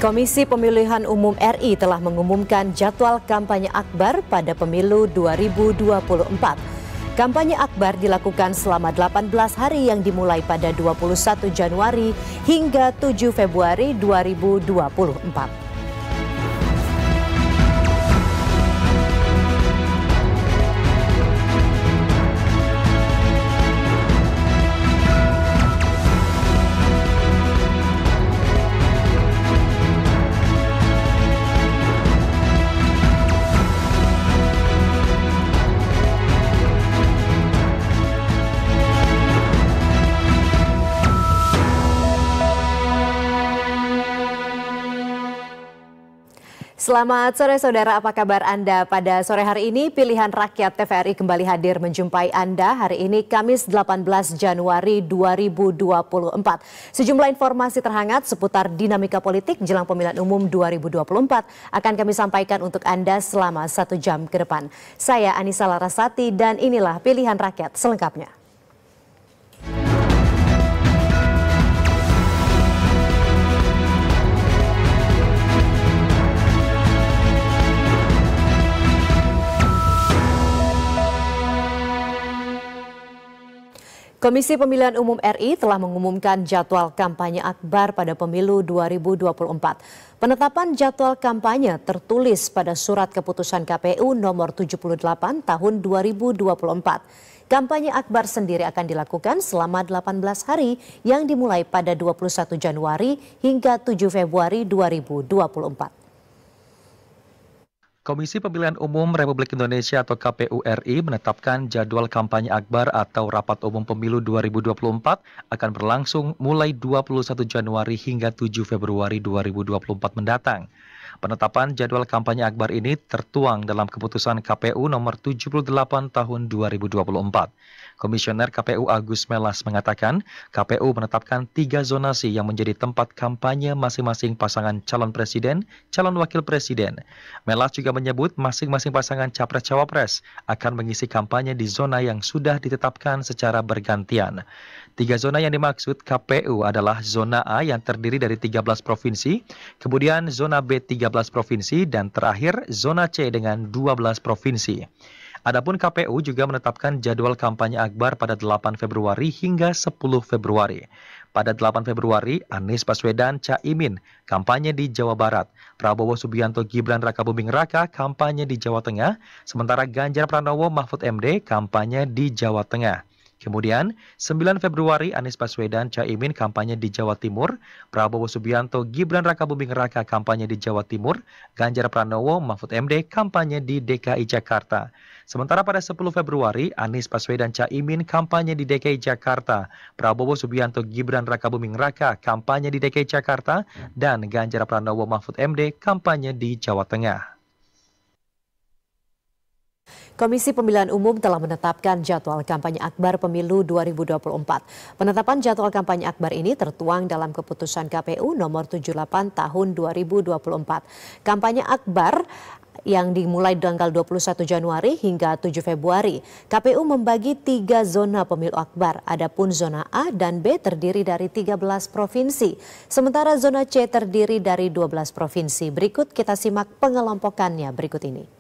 Komisi Pemilihan Umum RI telah mengumumkan jadwal kampanye akbar pada pemilu 2024. Kampanye akbar dilakukan selama 18 hari yang dimulai pada 21 Januari hingga 7 Februari 2024. Selamat sore saudara, apa kabar Anda? Pada sore hari ini Pilihan Rakyat TVRI kembali hadir menjumpai Anda hari ini Kamis 18 Januari 2024. Sejumlah informasi terhangat seputar dinamika politik jelang pemilihan umum 2024 akan kami sampaikan untuk Anda selama 1 jam ke depan. Saya Anissa Larasati dan inilah Pilihan Rakyat selengkapnya. Komisi Pemilihan Umum RI telah mengumumkan jadwal kampanye akbar pada pemilu 2024. Penetapan jadwal kampanye tertulis pada Surat Keputusan KPU nomor 78 tahun 2024. Kampanye akbar sendiri akan dilakukan selama 18 hari yang dimulai pada 21 Januari hingga 7 Februari 2024. Komisi Pemilihan Umum Republik Indonesia atau KPU RI menetapkan jadwal kampanye akbar atau Rapat Umum Pemilu 2024 akan berlangsung mulai 21 Januari hingga 7 Februari 2024 mendatang. Penetapan jadwal kampanye akbar ini tertuang dalam keputusan KPU nomor 78 tahun 2024. Komisioner KPU Agus Melas mengatakan, KPU menetapkan 3 zonasi yang menjadi tempat kampanye masing-masing pasangan calon presiden, calon wakil presiden. Melas juga menyebut masing-masing pasangan capres-cawapres akan mengisi kampanye di zona yang sudah ditetapkan secara bergantian. 3 zona yang dimaksud KPU adalah zona A yang terdiri dari 13 provinsi, kemudian zona B 13 provinsi, dan terakhir zona C dengan 12 provinsi. Adapun KPU juga menetapkan jadwal kampanye akbar pada 8 Februari hingga 10 Februari. Pada 8 Februari, Anies Baswedan Caimin kampanye di Jawa Barat, Prabowo Subianto Gibran Rakabuming Raka kampanye di Jawa Tengah, sementara Ganjar Pranowo Mahfud MD kampanye di Jawa Tengah. Kemudian, 9 Februari Anies Baswedan Caimin kampanye di Jawa Timur, Prabowo Subianto Gibran Rakabuming Raka kampanye di Jawa Timur, Ganjar Pranowo Mahfud MD kampanye di DKI Jakarta. Sementara pada 10 Februari Anies Baswedan Caimin kampanye di DKI Jakarta, Prabowo Subianto Gibran Rakabuming Raka kampanye di DKI Jakarta, dan Ganjar Pranowo Mahfud MD kampanye di Jawa Tengah. Komisi Pemilihan Umum telah menetapkan jadwal kampanye akbar pemilu 2024. Penetapan jadwal kampanye akbar ini tertuang dalam keputusan KPU nomor 78 tahun 2024. Kampanye akbar yang dimulai tanggal 21 Januari hingga 7 Februari. KPU membagi 3 zona pemilu akbar. Adapun zona A dan B terdiri dari 13 provinsi. Sementara zona C terdiri dari 12 provinsi. Berikut kita simak pengelompokannya berikut ini.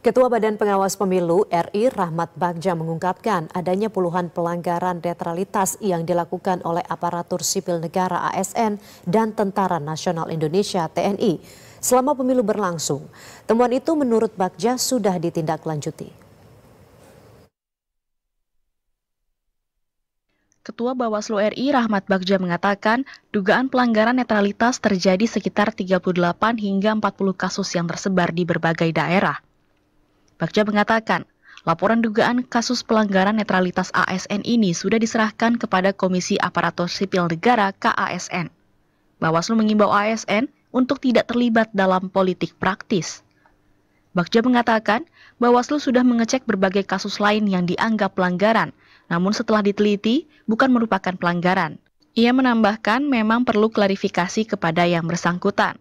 Ketua Badan Pengawas Pemilu RI Rahmat Bagja mengungkapkan adanya puluhan pelanggaran netralitas yang dilakukan oleh aparatur sipil negara ASN dan Tentara Nasional Indonesia TNI selama pemilu berlangsung. Temuan itu menurut Bagja sudah ditindaklanjuti. Ketua Bawaslu RI Rahmat Bagja mengatakan dugaan pelanggaran netralitas terjadi sekitar 38 hingga 40 kasus yang tersebar di berbagai daerah. Bagja mengatakan, laporan dugaan kasus pelanggaran netralitas ASN ini sudah diserahkan kepada Komisi Aparatur Sipil Negara KASN. Bawaslu mengimbau ASN untuk tidak terlibat dalam politik praktis. Bagja mengatakan, Bawaslu sudah mengecek berbagai kasus lain yang dianggap pelanggaran, namun setelah diteliti, bukan merupakan pelanggaran. Ia menambahkan memang perlu klarifikasi kepada yang bersangkutan.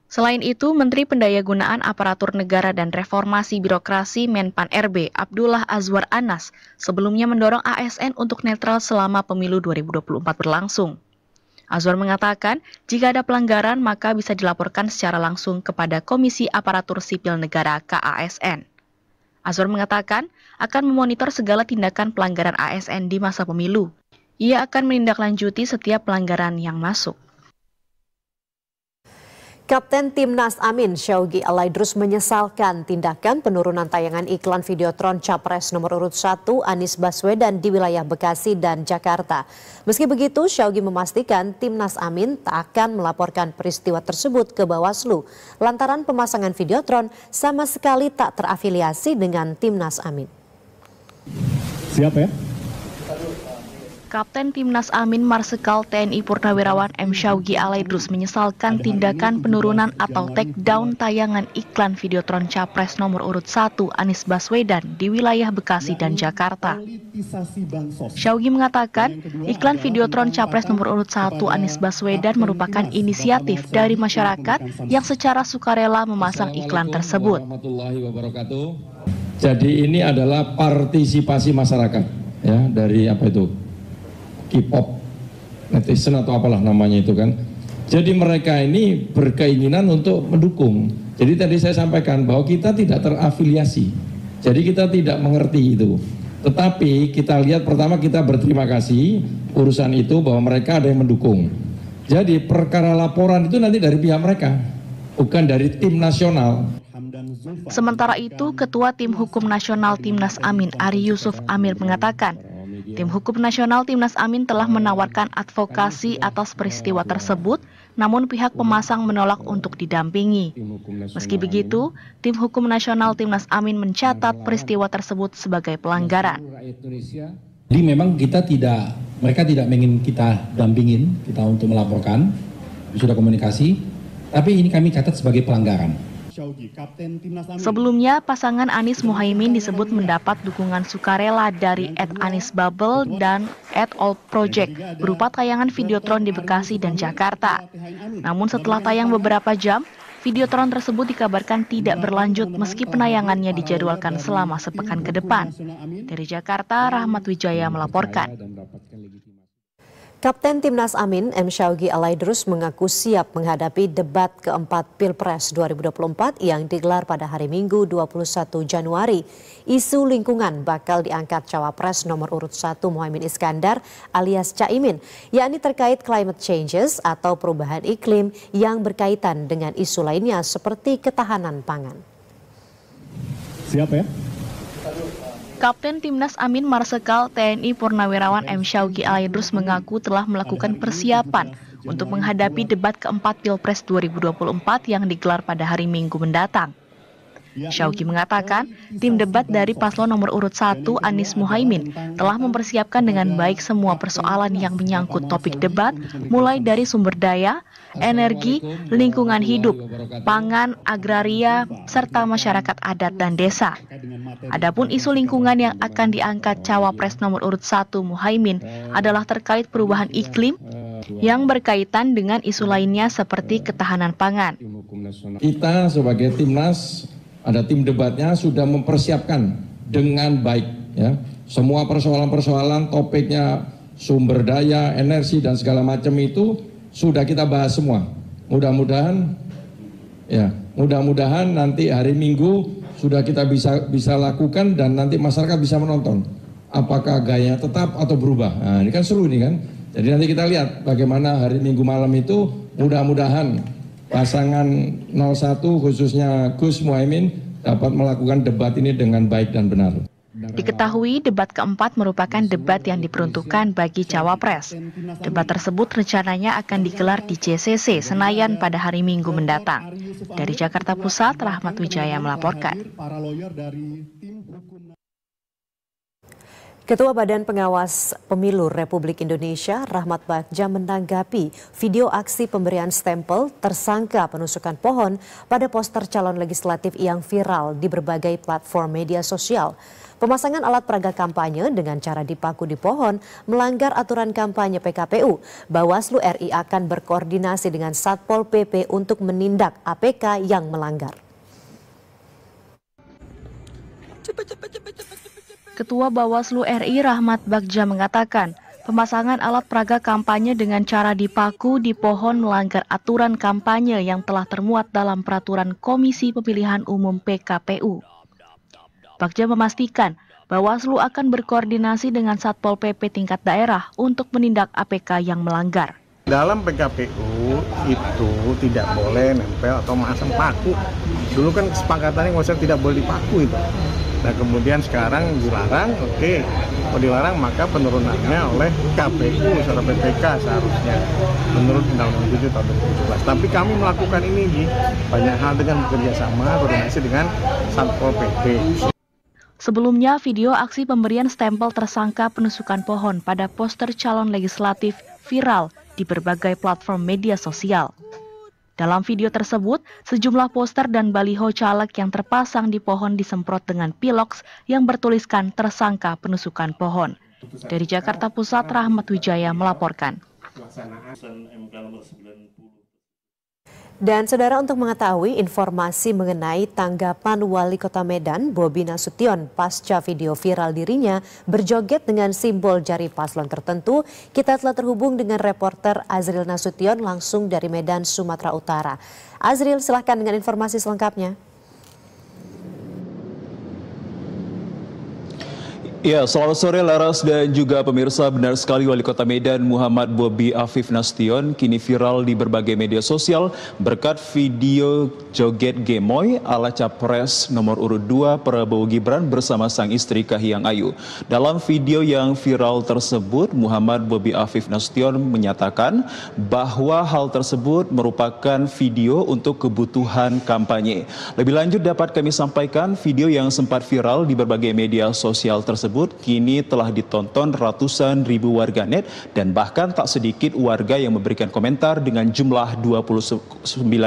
Selain itu, Menteri Pendayagunaan Aparatur Negara dan Reformasi Birokrasi Menpan RB Abdullah Azwar Anas sebelumnya mendorong ASN untuk netral selama pemilu 2024 berlangsung. Azwar mengatakan, jika ada pelanggaran maka bisa dilaporkan secara langsung kepada Komisi Aparatur Sipil Negara KASN. Azwar mengatakan akan memonitor segala tindakan pelanggaran ASN di masa pemilu. Ia akan menindaklanjuti setiap pelanggaran yang masuk. Kapten Timnas Amin Syaugi Alaidrus menyesalkan tindakan penurunan tayangan iklan videotron Capres nomor urut 1 Anies Baswedan di wilayah Bekasi dan Jakarta. Meski begitu, Syaugi memastikan Timnas Amin tak akan melaporkan peristiwa tersebut ke Bawaslu lantaran pemasangan videotron sama sekali tak terafiliasi dengan Timnas Amin. Siap ya? Kapten Timnas Amin Marsikal TNI Purnawirawan M. Syaugi Alaidrus menyesalkan tindakan penurunan atau take down tayangan iklan videotron Capres nomor urut 1 Anies Baswedan di wilayah Bekasi dan Jakarta. Syaugi mengatakan iklan videotron Capres nomor urut 1 Anies Baswedan merupakan inisiatif dari masyarakat yang secara sukarela memasang iklan tersebut. Jadi ini adalah partisipasi masyarakat ya dari apa itu? K-pop, netizen atau apalah namanya itu kan. Jadi mereka ini berkeinginan untuk mendukung. Jadi tadi saya sampaikan bahwa kita tidak terafiliasi. Jadi kita tidak mengerti itu. Tetapi kita lihat pertama kita berterima kasih urusan itu bahwa mereka ada yang mendukung. Jadi perkara laporan itu nanti dari pihak mereka, bukan dari tim nasional. Sementara itu, Ketua Tim Hukum Nasional Timnas Amin Ari Yusuf Amir mengatakan, Tim Hukum Nasional Timnas Amin telah menawarkan advokasi atas peristiwa tersebut, namun pihak pemasang menolak untuk didampingi. Meski begitu, Tim Hukum Nasional Timnas Amin mencatat peristiwa tersebut sebagai pelanggaran. Jadi memang mereka tidak ingin kita dampingin, kita untuk melaporkan, sudah komunikasi, tapi ini kami catat sebagai pelanggaran. Sebelumnya, pasangan Anies Muhaimin disebut mendapat dukungan sukarela dari @anisbubble dan @allproject berupa tayangan videotron di Bekasi dan Jakarta. Namun setelah tayang beberapa jam, videotron tersebut dikabarkan tidak berlanjut meski penayangannya dijadwalkan selama sepekan ke depan. Dari Jakarta, Rahmat Wijaya melaporkan. Kapten Timnas Amin M. Syaugi Alaidrus mengaku siap menghadapi debat keempat Pilpres 2024 yang digelar pada hari Minggu 21 Januari. Isu lingkungan bakal diangkat Cawapres nomor urut 1 Muhaimin Iskandar alias Caimin, yakni terkait climate changes atau perubahan iklim yang berkaitan dengan isu lainnya seperti ketahanan pangan. Siap ya? Kapten Timnas Amin Marsikal TNI Purnawirawan M. Syaugi Alaidrus mengaku telah melakukan persiapan untuk menghadapi debat keempat Pilpres 2024 yang digelar pada hari Minggu mendatang. Syaugi mengatakan, tim debat dari paslon nomor urut 1 Anies Muhaimin telah mempersiapkan dengan baik semua persoalan yang menyangkut topik debat, mulai dari sumber daya, energi, lingkungan hidup, pangan, agraria, serta masyarakat adat dan desa. Adapun isu lingkungan yang akan diangkat Cawapres nomor urut 1 Muhaimin adalah terkait perubahan iklim yang berkaitan dengan isu lainnya seperti ketahanan pangan. Kita sebagai Timnas, ada tim debatnya sudah mempersiapkan dengan baik ya. Semua persoalan-persoalan topiknya sumber daya, energi dan segala macam itu sudah kita bahas semua. Mudah-mudahan nanti hari Minggu sudah kita bisa lakukan dan nanti masyarakat bisa menonton apakah gayanya tetap atau berubah. Nah, ini kan seru ini kan. Jadi nanti kita lihat bagaimana hari Minggu malam itu mudah-mudahan pasangan 01 khususnya Gus Muhaimin dapat melakukan debat ini dengan baik dan benar. Diketahui debat keempat merupakan debat yang diperuntukkan bagi Cawapres. Debat tersebut rencananya akan digelar di JCC Senayan pada hari Minggu mendatang. Dari Jakarta Pusat, Rahmat Wijaya melaporkan. Ketua Badan Pengawas Pemilu Republik Indonesia, Rahmat Bagja, menanggapi video aksi pemberian stempel tersangka penusukan pohon pada poster calon legislatif yang viral di berbagai platform media sosial. Pemasangan alat peraga kampanye dengan cara dipaku di pohon melanggar aturan kampanye PKPU. Bawaslu RI akan berkoordinasi dengan Satpol PP untuk menindak APK yang melanggar. Ketua Bawaslu RI Rahmat Bagja mengatakan, pemasangan alat peraga kampanye dengan cara dipaku di pohon melanggar aturan kampanye yang telah termuat dalam peraturan Komisi Pemilihan Umum PKPU. Bagja memastikan Bawaslu akan berkoordinasi dengan Satpol PP tingkat daerah untuk menindak APK yang melanggar. Dalam PKPU itu tidak boleh nempel atau memasang paku. Dulu kan kesepakatannya nggak tidak boleh dipaku itu. Nah kemudian sekarang dilarang, oke. Kalau dilarang maka penurunannya oleh KPU secara PPK seharusnya menurut Undang-Undang 7 tahun 2017. Tapi kami melakukan ini banyak hal dengan bekerja sama koordinasi dengan Satpol PP. Sebelumnya, video aksi pemberian stempel tersangka penusukan pohon pada poster calon legislatif viral di berbagai platform media sosial. Dalam video tersebut, sejumlah poster dan baliho caleg yang terpasang di pohon disemprot dengan piloks yang bertuliskan tersangka penusukan pohon. Dari Jakarta Pusat, Rahmat Wijaya melaporkan. Dan saudara, untuk mengetahui informasi mengenai tanggapan Wali Kota Medan Bobi Nasution pasca video viral dirinya berjoget dengan simbol jari paslon tertentu, kita telah terhubung dengan reporter Azril Nasution langsung dari Medan, Sumatera Utara. Azril, silahkan dengan informasi selengkapnya. Ya, selamat sore Laras dan juga pemirsa. Benar sekali, Wali Kota Medan Muhammad Bobi Afif Nasution kini viral di berbagai media sosial berkat video joget gemoy ala Capres nomor urut 2 Prabowo Gibran bersama sang istri Kahiyang Ayu. Dalam video yang viral tersebut, Muhammad Bobi Afif Nasution menyatakan bahwa hal tersebut merupakan video untuk kebutuhan kampanye. Lebih lanjut dapat kami sampaikan video yang sempat viral di berbagai media sosial tersebut kini telah ditonton ratusan ribu warganet dan bahkan tak sedikit warga yang memberikan komentar dengan jumlah 29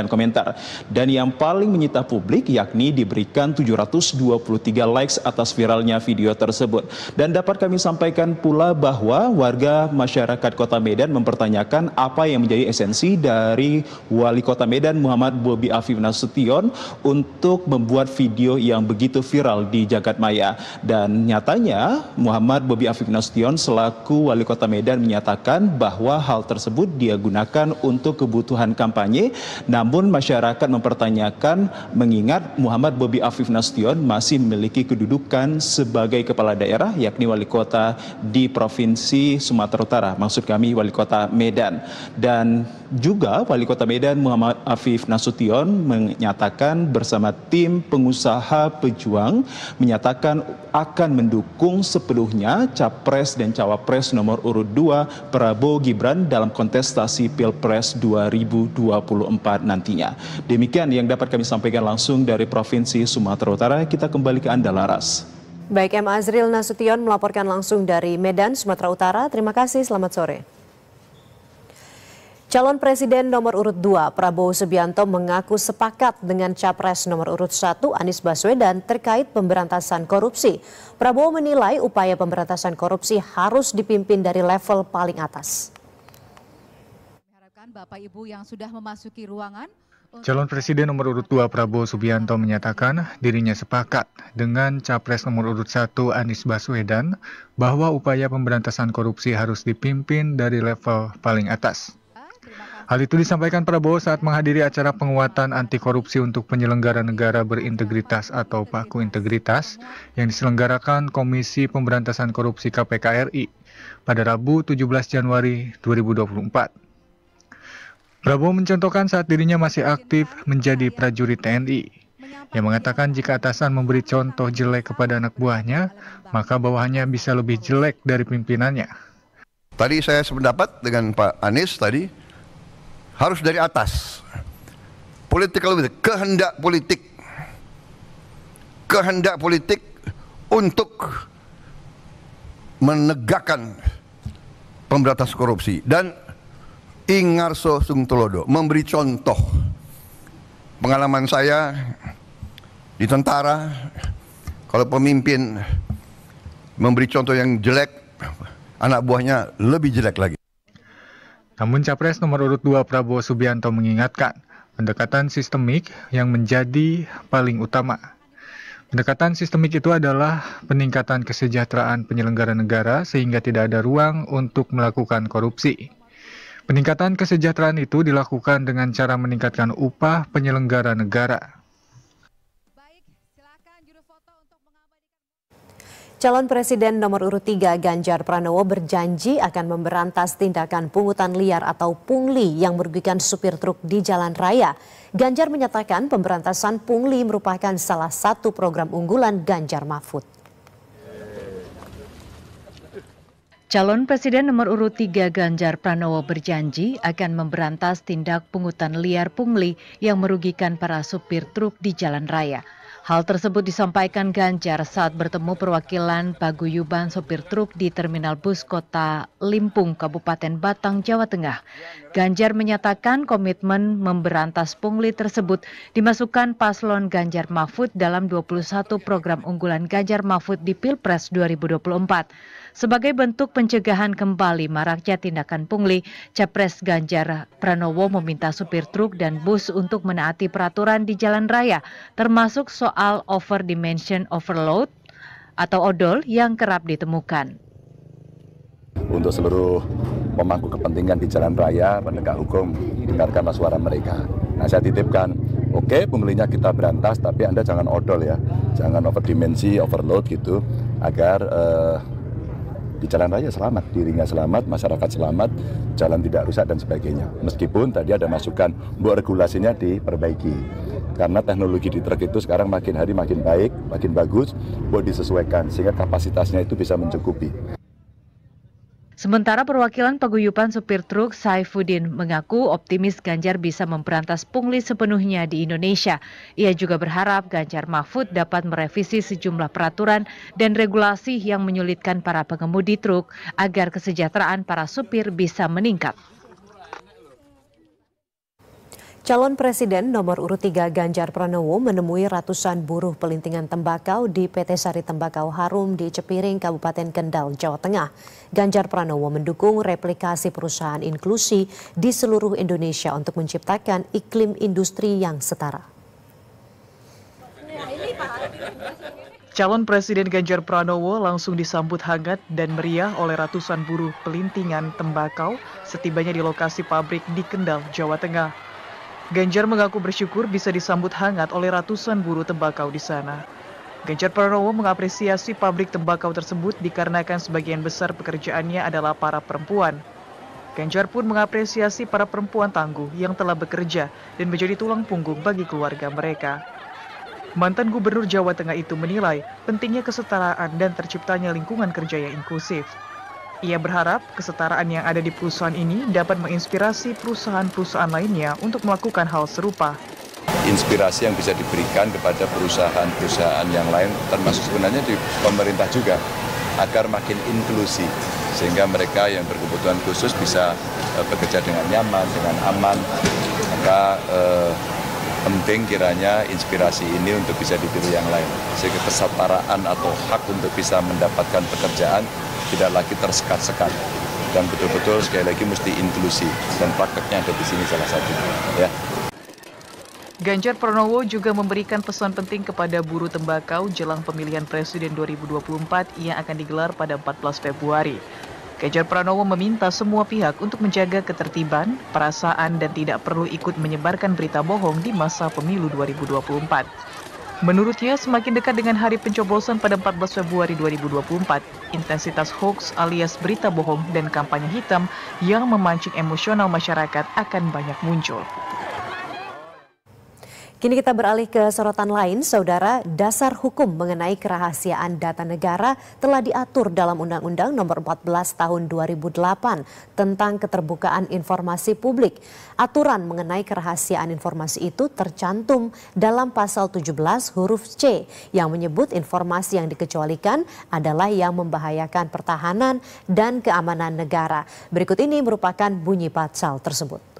komentar. Dan yang paling menyita publik yakni diberikan 723 likes atas viralnya video tersebut. Dan dapat kami sampaikan pula bahwa warga masyarakat Kota Medan mempertanyakan apa yang menjadi esensi dari Wali Kota Medan Muhammad Bobi Afif Nasution untuk membuat video yang begitu viral di jagat maya. Dan nyatanya Muhammad Bobi Afif Nasution selaku Wali Kota Medan menyatakan bahwa hal tersebut dia gunakan untuk kebutuhan kampanye. Namun masyarakat mempertanyakan mengingat Muhammad Bobi Afif Nasution masih memiliki kedudukan sebagai kepala daerah yakni Wali Kota di Provinsi Sumatera Utara, maksud kami Wali Kota Medan. Dan juga Wali Kota Medan Muhammad Afif Nasution menyatakan bersama tim pengusaha pejuang menyatakan akan mendukung sepenuhnya Capres dan Cawapres nomor urut 2 Prabowo Gibran dalam kontestasi Pilpres 2024 nantinya. Demikian yang dapat kami sampaikan langsung dari Provinsi Sumatera Utara. Kita kembali ke Anda, Laras. Baik, Azril Nasution melaporkan langsung dari Medan, Sumatera Utara. Terima kasih, selamat sore. Calon Presiden nomor urut 2 Prabowo Subianto mengaku sepakat dengan Capres nomor urut 1 Anies Baswedan terkait pemberantasan korupsi. Prabowo menilai upaya pemberantasan korupsi harus dipimpin dari level paling atas. Bapak Ibu yang sudah memasuki ruangan. Calon Presiden nomor urut 2 Prabowo Subianto menyatakan dirinya sepakat dengan Capres nomor urut 1 Anies Baswedan bahwa upaya pemberantasan korupsi harus dipimpin dari level paling atas. Hal itu disampaikan Prabowo saat menghadiri acara penguatan anti korupsi untuk penyelenggara negara berintegritas atau PAKU Integritas yang diselenggarakan Komisi Pemberantasan Korupsi KPK RI pada Rabu 17 Januari 2024. Prabowo mencontohkan saat dirinya masih aktif menjadi prajurit TNI, yang mengatakan jika atasan memberi contoh jelek kepada anak buahnya, maka bawahannya bisa lebih jelek dari pimpinannya. Tadi saya sependapat dengan Pak Anies tadi, harus dari atas. Political will, kehendak politik untuk menegakkan pemberantasan korupsi, dan Ingarso Sungtulodo memberi contoh. Pengalaman saya di tentara, kalau pemimpin memberi contoh yang jelek, anak buahnya lebih jelek lagi. Namun Capres nomor urut 2 Prabowo Subianto mengingatkan pendekatan sistemik yang menjadi paling utama. Pendekatan sistemik itu adalah peningkatan kesejahteraan penyelenggara negara sehingga tidak ada ruang untuk melakukan korupsi. Peningkatan kesejahteraan itu dilakukan dengan cara meningkatkan upah penyelenggara negara. Calon Presiden nomor urut 3 Ganjar Pranowo berjanji akan memberantas tindakan pungutan liar atau pungli yang merugikan supir truk di jalan raya. Ganjar menyatakan pemberantasan pungli merupakan salah satu program unggulan Ganjar Mahfud. Calon Presiden nomor urut 3 Ganjar Pranowo berjanji akan memberantas tindak pungutan liar pungli yang merugikan para supir truk di jalan raya. Hal tersebut disampaikan Ganjar saat bertemu perwakilan paguyuban sopir truk di Terminal Bus Kota Limpung, Kabupaten Batang, Jawa Tengah. Ganjar menyatakan komitmen memberantas pungli tersebut dimasukkan paslon Ganjar Mahfud dalam 21 program unggulan Ganjar Mahfud di Pilpres 2024. Sebagai bentuk pencegahan kembali maraknya tindakan pungli, Capres Ganjar Pranowo meminta supir truk dan bus untuk menaati peraturan di jalan raya, termasuk soal over dimension overload atau odol yang kerap ditemukan. Untuk seluruh pemangku kepentingan di jalan raya, penegak hukum, dengarkanlah suara mereka. Nah, saya titipkan, oke, punglinya kita berantas, tapi Anda jangan odol ya, jangan over dimensi, overload gitu, agar di jalan raya selamat, dirinya selamat, masyarakat selamat, jalan tidak rusak dan sebagainya. Meskipun tadi ada masukan, buat regulasinya diperbaiki. Karena teknologi di truk itu sekarang makin hari makin baik, makin bagus, buat disesuaikan sehingga kapasitasnya itu bisa mencukupi. Sementara perwakilan paguyuban supir truk Saifuddin mengaku optimis Ganjar bisa memberantas pungli sepenuhnya di Indonesia. Ia juga berharap Ganjar Mahfud dapat merevisi sejumlah peraturan dan regulasi yang menyulitkan para pengemudi truk agar kesejahteraan para supir bisa meningkat. Calon Presiden nomor urut 3 Ganjar Pranowo menemui ratusan buruh pelintingan tembakau di PT Sari Tembakau Harum di Cepiring, Kabupaten Kendal, Jawa Tengah. Ganjar Pranowo mendukung replikasi perusahaan inklusi di seluruh Indonesia untuk menciptakan iklim industri yang setara. Calon Presiden Ganjar Pranowo langsung disambut hangat dan meriah oleh ratusan buruh pelintingan tembakau setibanya di lokasi pabrik di Kendal, Jawa Tengah. Ganjar mengaku bersyukur bisa disambut hangat oleh ratusan buruh tembakau di sana. Ganjar Pranowo mengapresiasi pabrik tembakau tersebut dikarenakan sebagian besar pekerjaannya adalah para perempuan. Ganjar pun mengapresiasi para perempuan tangguh yang telah bekerja dan menjadi tulang punggung bagi keluarga mereka. Mantan Gubernur Jawa Tengah itu menilai pentingnya kesetaraan dan terciptanya lingkungan kerja yang inklusif. Ia berharap kesetaraan yang ada di perusahaan ini dapat menginspirasi perusahaan-perusahaan lainnya untuk melakukan hal serupa. Inspirasi yang bisa diberikan kepada perusahaan-perusahaan yang lain, termasuk sebenarnya di pemerintah juga, agar makin inklusi, sehingga mereka yang berkebutuhan khusus bisa bekerja dengan nyaman, dengan aman. Maka penting kiranya inspirasi ini untuk bisa ditiru yang lain, sehingga kesetaraan atau hak untuk bisa mendapatkan pekerjaan tidak lagi tersekat-sekat, dan betul-betul sekali lagi mesti inklusi, dan prakteknya ada di sini salah satu. Ya. Ganjar Pranowo juga memberikan pesan penting kepada buruh tembakau jelang pemilihan presiden 2024 yang akan digelar pada 14 Februari. Ganjar Pranowo meminta semua pihak untuk menjaga ketertiban, perasaan, dan tidak perlu ikut menyebarkan berita bohong di masa pemilu 2024. Menurutnya, semakin dekat dengan hari pencoblosan pada 14 Februari 2024, intensitas hoax alias berita bohong dan kampanye hitam yang memancing emosional masyarakat akan banyak muncul. Kini kita beralih ke sorotan lain, Saudara. Dasar hukum mengenai kerahasiaan data negara telah diatur dalam Undang-Undang Nomor 14 Tahun 2008 tentang keterbukaan informasi publik. Aturan mengenai kerahasiaan informasi itu tercantum dalam pasal 17 huruf C yang menyebut informasi yang dikecualikan adalah yang membahayakan pertahanan dan keamanan negara. Berikut ini merupakan bunyi pasal tersebut.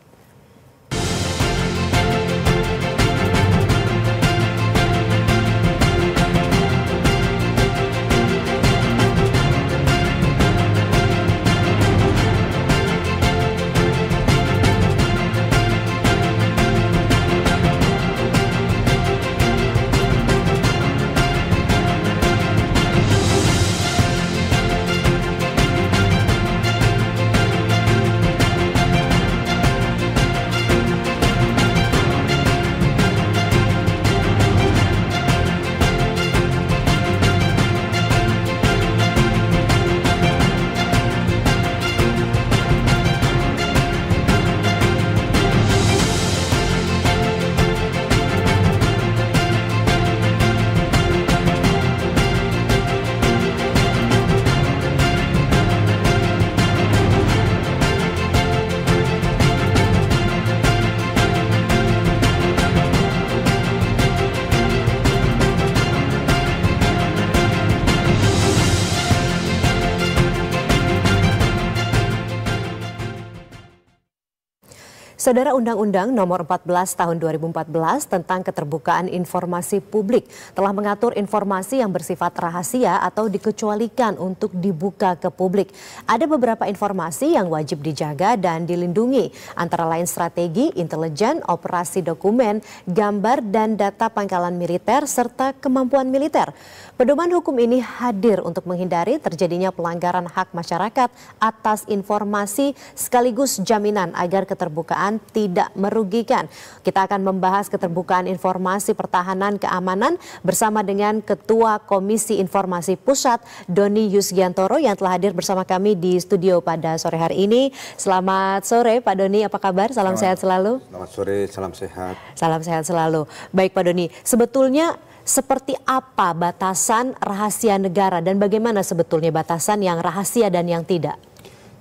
Saudara, Undang-Undang Nomor 14 Tahun 2014 tentang keterbukaan informasi publik telah mengatur informasi yang bersifat rahasia atau dikecualikan untuk dibuka ke publik. Ada beberapa informasi yang wajib dijaga dan dilindungi, antara lain strategi, intelijen, operasi dokumen, gambar dan data pangkalan militer, serta kemampuan militer. Pedoman hukum ini hadir untuk menghindari terjadinya pelanggaran hak masyarakat atas informasi sekaligus jaminan agar keterbukaan tidak merugikan. Kita akan membahas keterbukaan informasi pertahanan keamanan bersama dengan Ketua Komisi Informasi Pusat, Doni Yusgiantoro, yang telah hadir bersama kami di studio pada sore hari ini. Selamat sore Pak Doni, apa kabar? Salam sehat selalu. Selamat sore, salam sehat. Salam sehat selalu. Baik Pak Doni, sebetulnya seperti apa batasan rahasia negara dan bagaimana sebetulnya batasan yang rahasia dan yang tidak?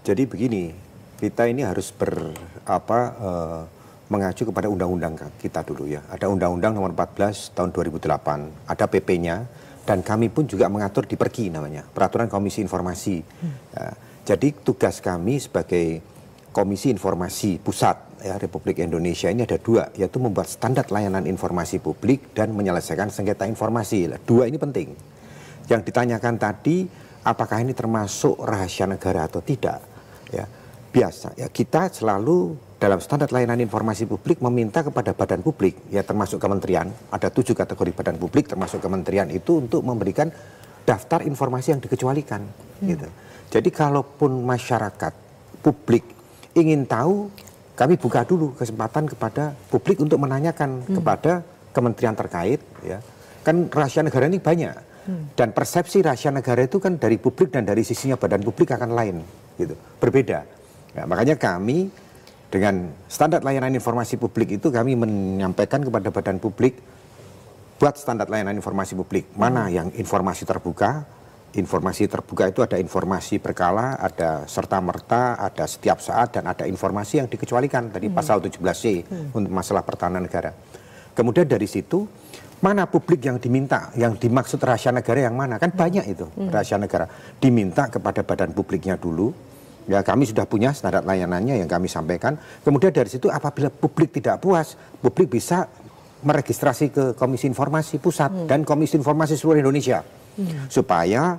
Jadi begini, kita ini harus mengacu kepada undang-undang kita dulu ya. Ada Undang-Undang Nomor 14 Tahun 2008, ada PP-nya, dan kami pun juga mengatur di Perki namanya, Peraturan Komisi Informasi. Ya, jadi tugas kami sebagai Komisi Informasi Pusat ya, Republik Indonesia ini ada dua, yaitu membuat standar layanan informasi publik dan menyelesaikan sengketa informasi. Dua ini penting. Yang ditanyakan tadi, apakah ini termasuk rahasia negara atau tidak? Ya, biasa. Ya, kita selalu dalam standar layanan informasi publik meminta kepada badan publik, ya termasuk kementerian, ada 7 kategori badan publik termasuk kementerian itu untuk memberikan daftar informasi yang dikecualikan. Gitu. Jadi kalaupun masyarakat publik ingin tahu, kami buka dulu kesempatan kepada publik untuk menanyakan kepada kementerian terkait. Ya. Kan rahasia negara ini banyak. Dan persepsi rahasia negara itu kan dari publik dan dari sisinya badan publik akan lain. Gitu. Berbeda. Ya, makanya kami dengan standar layanan informasi publik itu kami menyampaikan kepada badan publik, buat standar layanan informasi publik. Mana yang informasi terbuka? Informasi terbuka itu ada informasi berkala, ada serta-merta, ada setiap saat, dan ada informasi yang dikecualikan tadi pasal 17C untuk masalah pertahanan negara. Kemudian dari situ, mana publik yang diminta, yang dimaksud rahasia negara yang mana? Kan banyak itu rahasia negara. Diminta kepada badan publiknya dulu, ya kami sudah punya standar layanannya yang kami sampaikan. Kemudian dari situ apabila publik tidak puas, publik bisa meregistrasi ke Komisi Informasi Pusat dan Komisi Informasi seluruh Indonesia. Supaya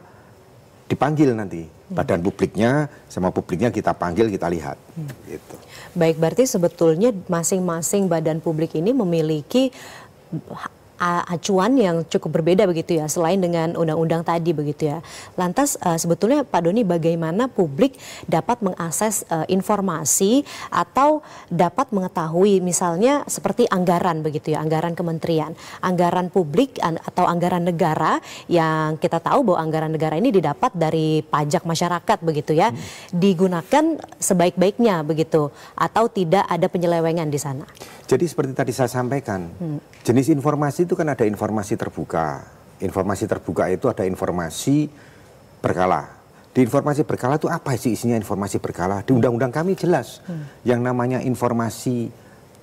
dipanggil nanti badan publiknya sama publiknya, kita panggil, kita lihat. Gitu. Baik, berarti sebetulnya masing-masing badan publik ini memiliki acuan yang cukup berbeda begitu ya, selain dengan undang-undang tadi begitu ya. Lantas sebetulnya Pak Doni, bagaimana publik dapat mengakses informasi atau dapat mengetahui misalnya seperti anggaran begitu ya, anggaran kementerian, anggaran publik atau anggaran negara yang kita tahu bahwa anggaran negara ini didapat dari pajak masyarakat begitu ya, digunakan sebaik-baiknya begitu atau tidak ada penyelewengan di sana. Jadi seperti tadi saya sampaikan, jenis informasi itu kan ada informasi terbuka. Informasi terbuka itu ada informasi berkala. Di informasi berkala itu apa sih isinya informasi berkala? Di undang-undang kami jelas yang namanya informasi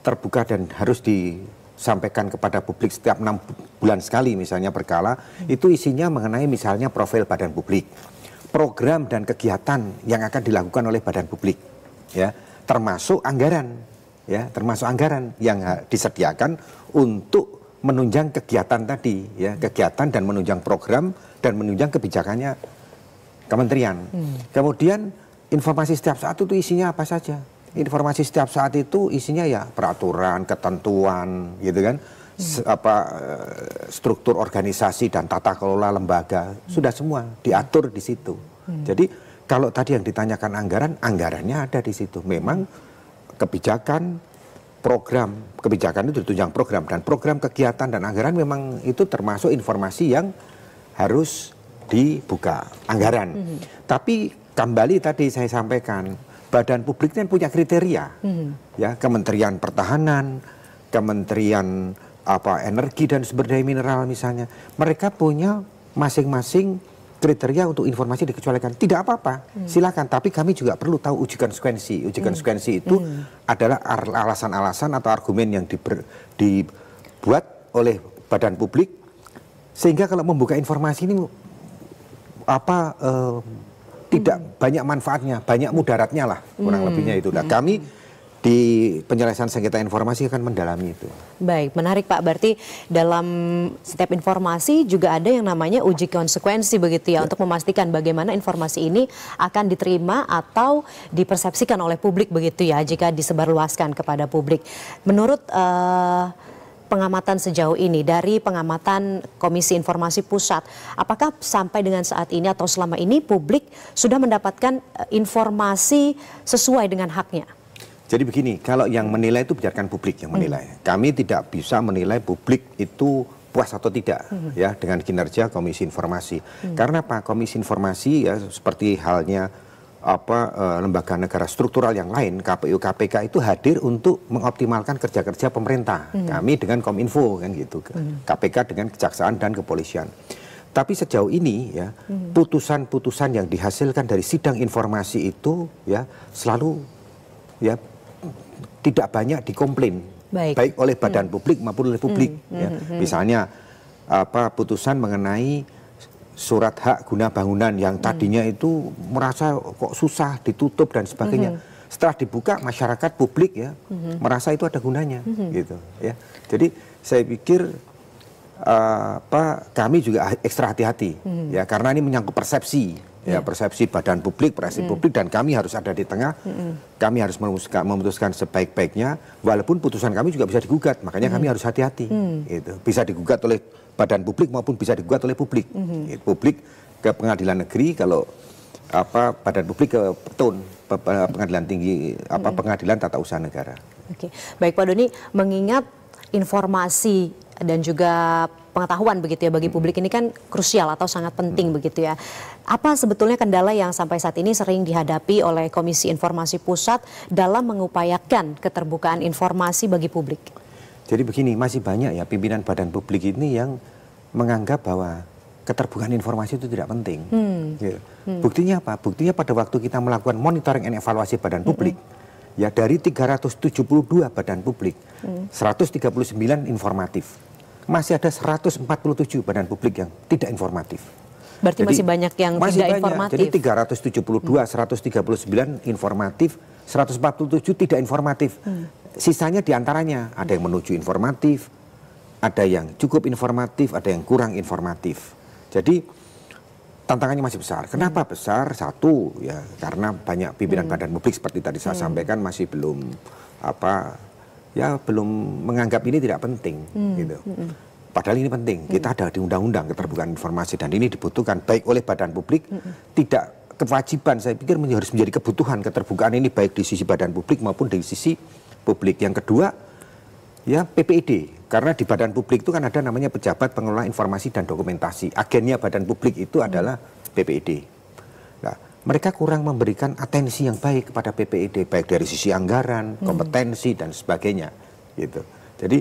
terbuka dan harus disampaikan kepada publik setiap 6 bulan sekali misalnya berkala, itu isinya mengenai misalnya profil badan publik, program dan kegiatan yang akan dilakukan oleh badan publik, ya, termasuk anggaran. Ya, termasuk anggaran yang disediakan untuk menunjang kegiatan tadi, ya, kegiatan dan menunjang program dan menunjang kebijakannya kementerian. Kemudian informasi setiap saat itu isinya apa saja? Informasi setiap saat itu isinya ya peraturan, ketentuan, gitu kan, struktur organisasi dan tata kelola lembaga, sudah semua diatur di situ. Jadi kalau tadi yang ditanyakan anggaran, anggarannya ada di situ. Memang kebijakan, program, kebijakan itu ditunjang program, dan program, kegiatan, dan anggaran memang itu termasuk informasi yang harus dibuka, anggaran. Tapi kembali tadi saya sampaikan, badan publik kan punya kriteria, ya, Kementerian Pertahanan, Kementerian Energi dan Sumber Daya Mineral misalnya, mereka punya masing-masing kriteria untuk informasi dikecualikan. Tidak apa-apa, silakan. Tapi kami juga perlu tahu uji konsekuensi. Uji konsekuensi itu adalah alasan-alasan atau argumen yang dibuat oleh badan publik, sehingga kalau membuka informasi ini tidak banyak manfaatnya, banyak mudaratnya lah, kurang lebihnya itu. Nah, kami di penyelesaian sengketa informasi akan mendalami itu. Baik, menarik Pak. Berarti dalam setiap informasi juga ada yang namanya uji konsekuensi begitu ya, untuk memastikan bagaimana informasi ini akan diterima atau dipersepsikan oleh publik begitu ya, jika disebarluaskan kepada publik. Menurut pengamatan sejauh ini dari pengamatan Komisi Informasi Pusat, apakah sampai dengan saat ini atau selama ini publik sudah mendapatkan informasi sesuai dengan haknya? Jadi begini, kalau yang menilai itu biarkan publik yang menilai. Kami tidak bisa menilai publik itu puas atau tidak ya dengan kinerja Komisi Informasi. Karena apa? Komisi Informasi ya seperti halnya lembaga negara struktural yang lain, KPU, KPK itu hadir untuk mengoptimalkan kerja-kerja pemerintah. Kami dengan Kominfo kan gitu, KPK dengan Kejaksaan dan Kepolisian. Tapi sejauh ini ya putusan-putusan yang dihasilkan dari sidang informasi itu ya selalu ya tidak banyak dikomplain, baik oleh badan publik maupun oleh publik. Ya. Misalnya putusan mengenai surat hak guna bangunan yang tadinya itu merasa kok susah ditutup dan sebagainya. Setelah dibuka, masyarakat publik ya merasa itu ada gunanya, gitu. Ya. Jadi saya pikir kami juga ekstra hati-hati, ya, karena ini menyangkut persepsi. Ya, persepsi badan publik, persepsi publik, dan kami harus ada di tengah. Kami harus memutuskan sebaik-baiknya, walaupun putusan kami juga bisa digugat, makanya kami harus hati-hati. Gitu. Bisa digugat oleh badan publik maupun bisa digugat oleh publik. Publik ke pengadilan negeri, kalau badan publik ke PETUN, pengadilan tinggi, pengadilan tata usaha negara. Oke, baik Pak Doni, mengingat informasi dan juga pengetahuan begitu ya bagi publik ini kan krusial atau sangat penting begitu ya. Apa sebetulnya kendala yang sampai saat ini sering dihadapi oleh Komisi Informasi Pusat dalam mengupayakan keterbukaan informasi bagi publik? Jadi begini, masih banyak ya pimpinan badan publik ini yang menganggap bahwa keterbukaan informasi itu tidak penting. Gitu. Buktinya apa? Buktinya pada waktu kita melakukan monitoring dan evaluasi badan publik, ya dari 372 badan publik, 139 informatif. Masih ada 147 badan publik yang tidak informatif. Berarti masih banyak yang tidak informatif. Jadi 372, 139 informatif, 147 tidak informatif. Sisanya diantaranya ada yang menuju informatif, ada yang cukup informatif, ada yang kurang informatif. Jadi tantangannya masih besar. Kenapa besar? Satu, ya karena banyak pimpinan badan publik seperti tadi saya sampaikan masih belum belum menganggap ini tidak penting, gitu. Padahal ini penting, kita ada di undang-undang keterbukaan informasi dan ini dibutuhkan baik oleh badan publik, tidak kewajiban, saya pikir harus menjadi kebutuhan keterbukaan ini baik di sisi badan publik maupun di sisi publik. Yang kedua, ya PPID, karena di badan publik itu kan ada namanya pejabat pengelola informasi dan dokumentasi. Agennya badan publik itu adalah PPID. Nah, mereka kurang memberikan atensi yang baik kepada PPID, baik dari sisi anggaran, kompetensi dan sebagainya, gitu. Jadi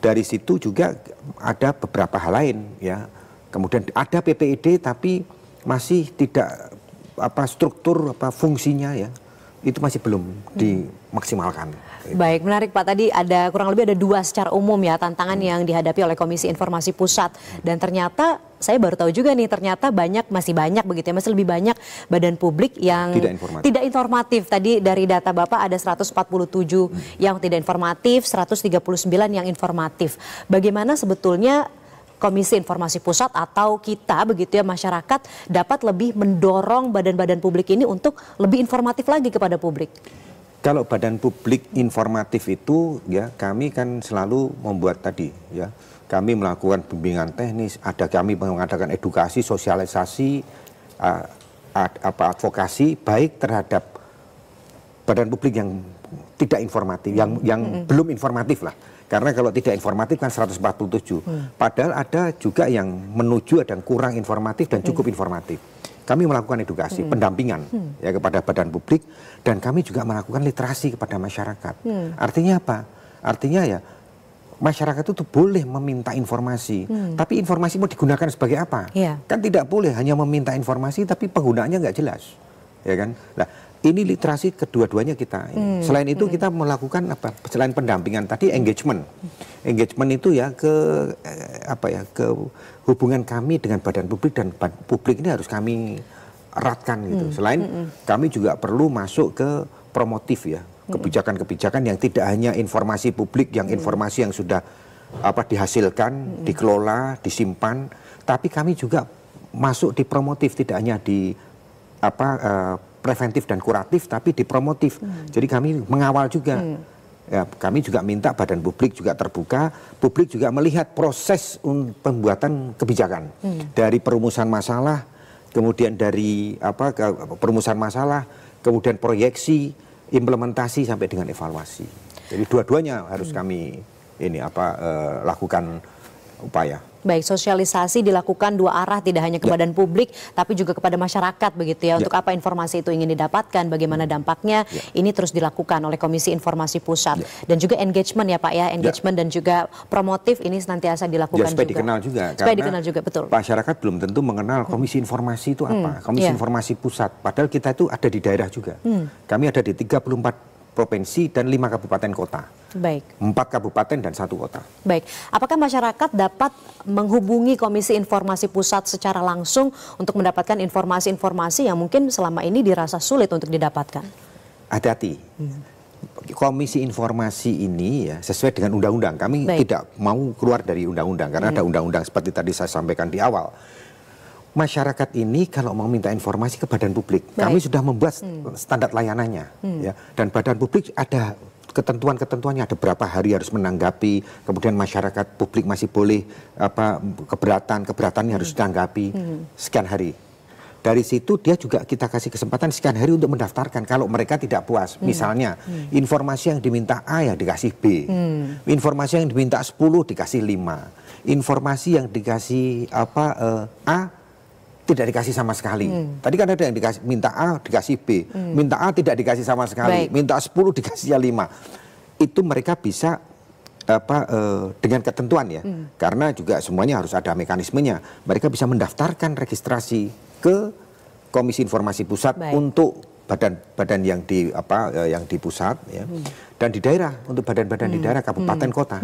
dari situ juga ada beberapa hal lain, ya. Kemudian ada PPID tapi masih tidak struktur fungsinya, ya, itu masih belum dimaksimalkan. Baik, menarik Pak. Tadi ada kurang lebih ada 2 secara umum ya tantangan yang dihadapi oleh Komisi Informasi Pusat, dan ternyata saya baru tahu juga nih, ternyata masih banyak begitu ya, masih lebih banyak badan publik yang tidak informatif. Tadi dari data Bapak ada 147 yang tidak informatif, 139 yang informatif. Bagaimana sebetulnya Komisi Informasi Pusat atau kita begitu ya, masyarakat dapat lebih mendorong badan-badan publik ini untuk lebih informatif lagi kepada publik? Kalau badan publik informatif itu, ya, kami kan selalu membuat tadi, ya, kami melakukan bimbingan teknis, kami mengadakan edukasi, sosialisasi, advokasi baik terhadap badan publik yang tidak informatif, yang belum informatif lah. Karena kalau tidak informatif kan 147. Padahal ada juga yang menuju ada yang kurang informatif dan cukup informatif. Kami melakukan edukasi, pendampingan ya kepada badan publik, dan kami juga melakukan literasi kepada masyarakat. Artinya apa? Artinya ya masyarakat itu boleh meminta informasi, tapi informasi mau digunakan sebagai apa? Kan tidak boleh hanya meminta informasi tapi penggunaannya nggak jelas, ya kan? Nah, ini literasi kedua-duanya kita. Selain itu kita melakukan apa? Selain pendampingan tadi engagement. Engagement itu ya ke hubungan kami dengan badan publik, dan publik ini harus kami eratkan gitu. Selain kami juga perlu masuk ke promotif ya, kebijakan-kebijakan yang tidak hanya informasi publik, yang informasi yang sudah dihasilkan, dikelola, disimpan, tapi kami juga masuk di promotif, tidak hanya di preventif dan kuratif, tapi di promotif. Jadi kami mengawal juga. Ya, kami juga minta badan publik juga terbuka, publik juga melihat proses pembuatan kebijakan dari perumusan masalah, kemudian dari perumusan masalah, kemudian proyeksi, implementasi sampai dengan evaluasi. Jadi dua-duanya harus kami lakukan upaya. Baik, sosialisasi dilakukan 2 arah, tidak hanya ke badan publik tapi juga kepada masyarakat begitu ya, untuk apa informasi itu ingin didapatkan, bagaimana dampaknya, ini terus dilakukan oleh Komisi Informasi Pusat. Dan juga engagement ya Pak ya, engagement dan juga promotif ini senantiasa dilakukan supaya juga. Dikenal juga. Supaya dikenal juga, betul. Masyarakat belum tentu mengenal Komisi Informasi itu apa, Komisi Informasi Pusat, padahal kita itu ada di daerah juga. Kami ada di 34 provinsi dan 5 kabupaten kota. Baik. 4 kabupaten dan 1 kota. Baik. Apakah masyarakat dapat menghubungi Komisi Informasi Pusat secara langsung untuk mendapatkan informasi-informasi yang mungkin selama ini dirasa sulit untuk didapatkan? Hati-hati. Komisi Informasi ini ya sesuai dengan undang-undang. Kami tidak mau keluar dari undang-undang karena ada undang-undang seperti tadi saya sampaikan di awal. Masyarakat ini kalau mau minta informasi ke badan publik, kami sudah membuat standar layanannya, ya. Dan badan publik ada ketentuan-ketentuannya, ada berapa hari harus menanggapi, kemudian masyarakat publik masih boleh keberatannya harus ditanggapi sekian hari. Dari situ dia juga kita kasih kesempatan sekian hari untuk mendaftarkan kalau mereka tidak puas. Misalnya informasi yang diminta A ya dikasih B, informasi yang diminta 10 dikasih 5, informasi yang dikasih A tidak dikasih sama sekali. Tadi kan ada yang minta A dikasih B, minta A tidak dikasih sama sekali, minta 10 dikasih 5. Itu mereka bisa dengan ketentuan ya, karena juga semuanya harus ada mekanismenya. Mereka bisa mendaftarkan registrasi ke Komisi Informasi Pusat untuk badan-badan yang di pusat ya. Dan di daerah untuk badan-badan di daerah, kabupaten, kota.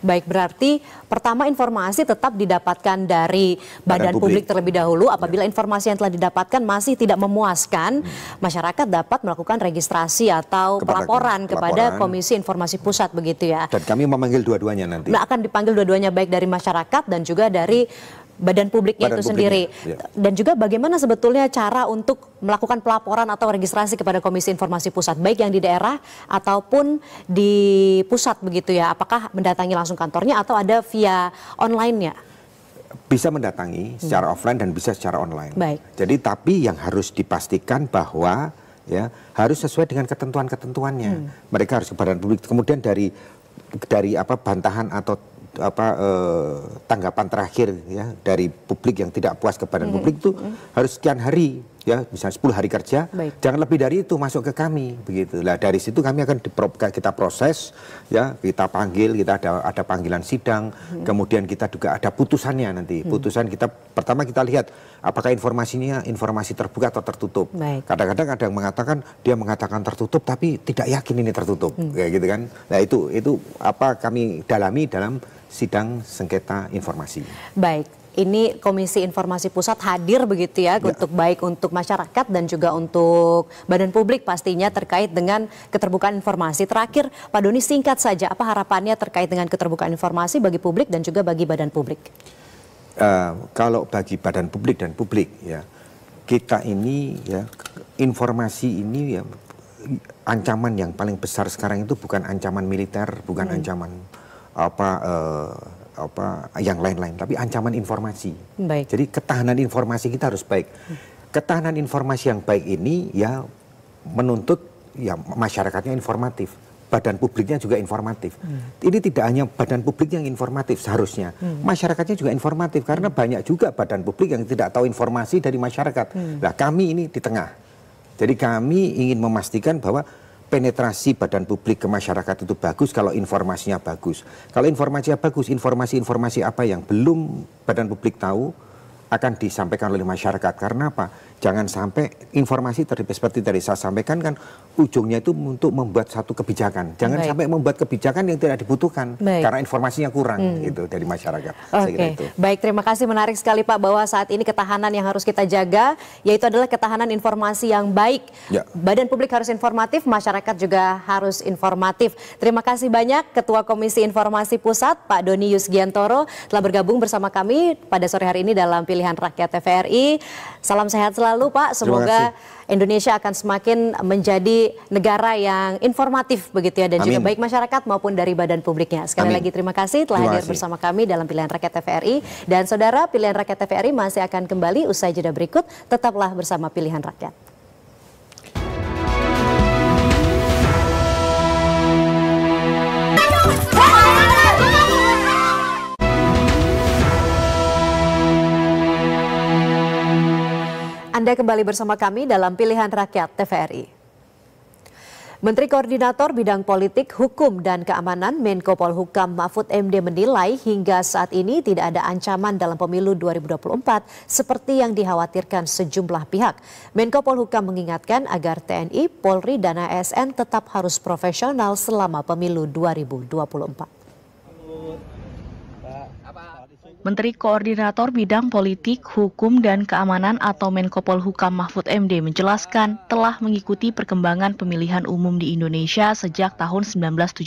Baik, berarti pertama informasi tetap didapatkan dari badan publik terlebih dahulu. Apabila informasi yang telah didapatkan masih tidak memuaskan, masyarakat dapat melakukan registrasi atau pelaporan kepada Komisi Informasi Pusat begitu ya. Dan kami memanggil dua-duanya nanti. Nah, akan dipanggil dua-duanya, baik dari masyarakat dan juga dari badan publiknya itu sendiri. Ya. Dan juga bagaimana sebetulnya cara untuk melakukan pelaporan atau registrasi kepada Komisi Informasi Pusat, baik yang di daerah ataupun di pusat begitu ya. Apakah mendatangi langsung kantornya atau ada via online-nya? Bisa mendatangi secara offline dan bisa secara online. Baik. Jadi tapi yang harus dipastikan bahwa ya harus sesuai dengan ketentuan-ketentuannya. Mereka harus ke badan publik. Kemudian dari bantahan atau tanggapan terakhir ya dari publik yang tidak puas ke badan publik itu harus sekian hari ya, misalnya 10 hari kerja. Baik. Jangan lebih dari itu masuk ke kami begitu. Lah dari situ kami akan kita proses ya, kita panggil, kita ada panggilan sidang, kemudian kita juga ada putusannya nanti. Putusan kita pertama kita lihat apakah informasinya informasi terbuka atau tertutup. Kadang-kadang ada yang mengatakan tertutup tapi tidak yakin ini tertutup kayak gitu kan. Nah itu apa kami dalami dalam sidang sengketa informasi. Baik, ini Komisi Informasi Pusat hadir begitu ya, untuk baik untuk masyarakat dan juga untuk badan publik pastinya terkait dengan keterbukaan informasi. Terakhir, Pak Doni singkat saja, apa harapannya terkait dengan keterbukaan informasi bagi publik dan juga bagi badan publik? Kalau bagi badan publik dan publik ya, kita ini ya informasi ini ya, ancaman yang paling besar sekarang itu bukan ancaman militer, bukan ancaman yang lain-lain, tapi ancaman informasi. Baik. Jadi ketahanan informasi kita harus baik. Ketahanan informasi yang baik ini ya menuntut ya masyarakatnya informatif, badan publiknya juga informatif. Ini tidak hanya badan publik yang informatif seharusnya, masyarakatnya juga informatif karena banyak juga badan publik yang tidak tahu informasi dari masyarakat. Nah, kami ini di tengah. Jadi kami ingin memastikan bahwa penetrasi badan publik ke masyarakat itu bagus kalau informasinya bagus. Kalau informasinya bagus, informasi-informasi apa yang belum badan publik tahu akan disampaikan oleh masyarakat. Karena apa? Jangan sampai informasi seperti tadi saya sampaikan kan ujungnya itu untuk membuat satu kebijakan. Jangan sampai membuat kebijakan yang tidak dibutuhkan karena informasinya kurang gitu dari masyarakat. Oke, baik, terima kasih, menarik sekali Pak bahwa saat ini ketahanan yang harus kita jaga yaitu adalah ketahanan informasi yang baik. Badan publik harus informatif, masyarakat juga harus informatif. Terima kasih banyak Ketua Komisi Informasi Pusat Pak Doni Yusgiantoro telah bergabung bersama kami pada sore hari ini dalam Pilihan Rakyat TVRI. Salam sehat selalu Pak, semoga Indonesia akan semakin menjadi negara yang informatif begitu ya, dan juga baik masyarakat maupun dari badan publiknya. Sekali lagi terima kasih telah hadir bersama kami dalam Pilihan Rakyat TVRI. Dan saudara, Pilihan Rakyat TVRI masih akan kembali usai jeda berikut. Tetaplah bersama Pilihan Rakyat. Anda kembali bersama kami dalam Pilihan Rakyat TVRI. Menteri Koordinator Bidang Politik, Hukum, dan Keamanan Menko Polhukam Mahfud MD menilai hingga saat ini tidak ada ancaman dalam pemilu 2024 seperti yang dikhawatirkan sejumlah pihak. Menko Polhukam mengingatkan agar TNI, Polri, dan ASN tetap harus profesional selama pemilu 2024. Menteri Koordinator Bidang Politik, Hukum, dan Keamanan atau Menko Polhukam Mahfud MD menjelaskan telah mengikuti perkembangan pemilihan umum di Indonesia sejak tahun 1971.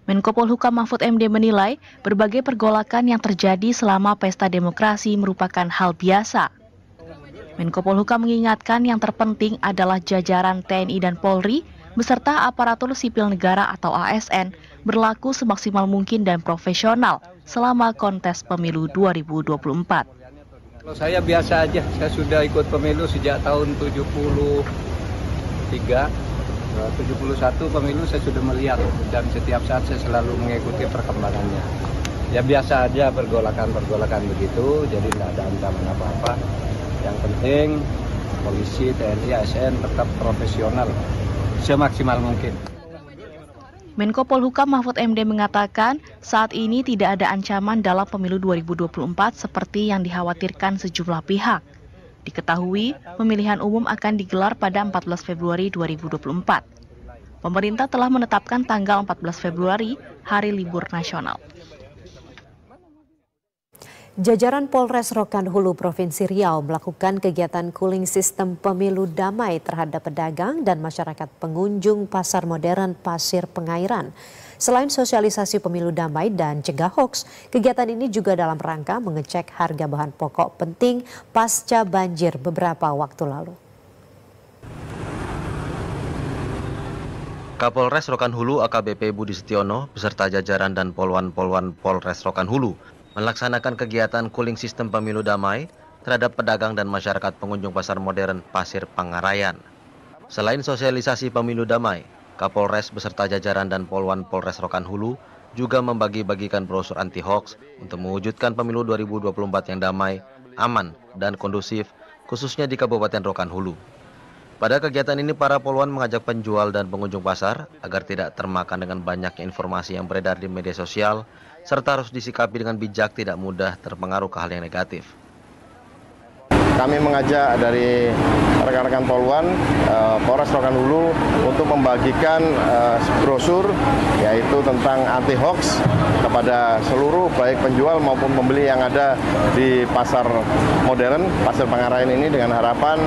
Menko Polhukam Mahfud MD menilai berbagai pergolakan yang terjadi selama pesta demokrasi merupakan hal biasa. Menko Polhukam mengingatkan yang terpenting adalah jajaran TNI dan Polri beserta aparatur sipil negara atau ASN berlaku semaksimal mungkin dan profesional selama kontes pemilu 2024. Kalau saya biasa aja, saya sudah ikut pemilu sejak tahun 73, 71 pemilu saya sudah melihat dan setiap saat saya selalu mengikuti perkembangannya. Ya biasa aja pergolakan begitu, jadi tidak ada ancaman apa-apa. Yang penting polisi, TNI, ASN tetap profesional semaksimal mungkin. Menko Polhukam Mahfud MD mengatakan saat ini tidak ada ancaman dalam pemilu 2024 seperti yang dikhawatirkan sejumlah pihak. Diketahui, pemilihan umum akan digelar pada 14 Februari 2024. Pemerintah telah menetapkan tanggal 14 Februari, hari libur nasional. Jajaran Polres Rokan Hulu Provinsi Riau melakukan kegiatan cooling sistem pemilu damai terhadap pedagang dan masyarakat pengunjung pasar modern Pasir Pengairan. Selain sosialisasi pemilu damai dan cegah hoaks, kegiatan ini juga dalam rangka mengecek harga bahan pokok penting pasca banjir beberapa waktu lalu. Kapolres Rokan Hulu AKBP Budi Setiono beserta jajaran dan polwan-polwan Polres Rokan Hulu melaksanakan kegiatan cooling sistem pemilu damai terhadap pedagang dan masyarakat pengunjung pasar modern Pasir Pengarayan. Selain sosialisasi pemilu damai, Kapolres beserta jajaran dan polwan Polres Rokan Hulu juga membagi-bagikan brosur anti-hoax untuk mewujudkan pemilu 2024 yang damai, aman, dan kondusif, khususnya di Kabupaten Rokan Hulu. Pada kegiatan ini, para polwan mengajak penjual dan pengunjung pasar agar tidak termakan dengan banyaknya informasi yang beredar di media sosial, serta harus disikapi dengan bijak, tidak mudah terpengaruh ke hal yang negatif. Kami mengajak dari rekan-rekan polwan Polres Rokan Hulu untuk membagikan brosur yaitu tentang anti hoax kepada seluruh baik penjual maupun pembeli yang ada di pasar modern Pasir Pengarayan ini, dengan harapan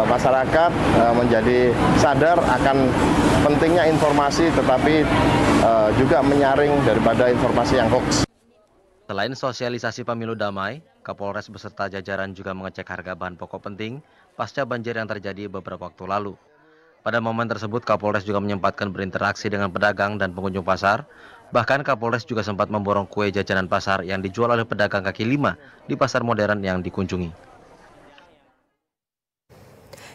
masyarakat menjadi sadar akan pentingnya informasi tetapi juga menyaring daripada informasi yang hoax. Selain sosialisasi pemilu damai, Kapolres beserta jajaran juga mengecek harga bahan pokok penting pasca banjir yang terjadi beberapa waktu lalu. Pada momen tersebut, Kapolres juga menyempatkan berinteraksi dengan pedagang dan pengunjung pasar. Bahkan Kapolres juga sempat memborong kue jajanan pasar yang dijual oleh pedagang kaki lima di pasar modern yang dikunjungi.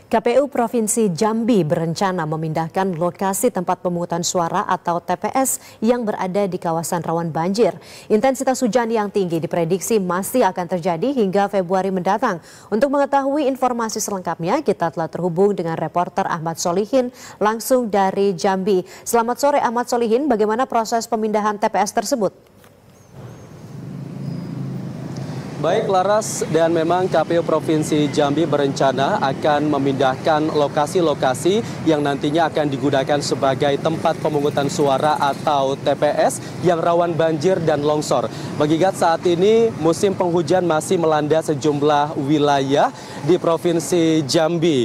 KPU Provinsi Jambi berencana memindahkan lokasi tempat pemungutan suara atau TPS yang berada di kawasan rawan banjir. Intensitas hujan yang tinggi diprediksi masih akan terjadi hingga Februari mendatang. Untuk mengetahui informasi selengkapnya, kita telah terhubung dengan reporter Ahmad Solihin langsung dari Jambi. Selamat sore Ahmad Solihin, bagaimana proses pemindahan TPS tersebut? Baik Laras, dan memang KPU Provinsi Jambi berencana akan memindahkan lokasi-lokasi yang nantinya akan digunakan sebagai tempat pemungutan suara atau TPS yang rawan banjir dan longsor. Mengingat saat ini musim penghujan masih melanda sejumlah wilayah di Provinsi Jambi.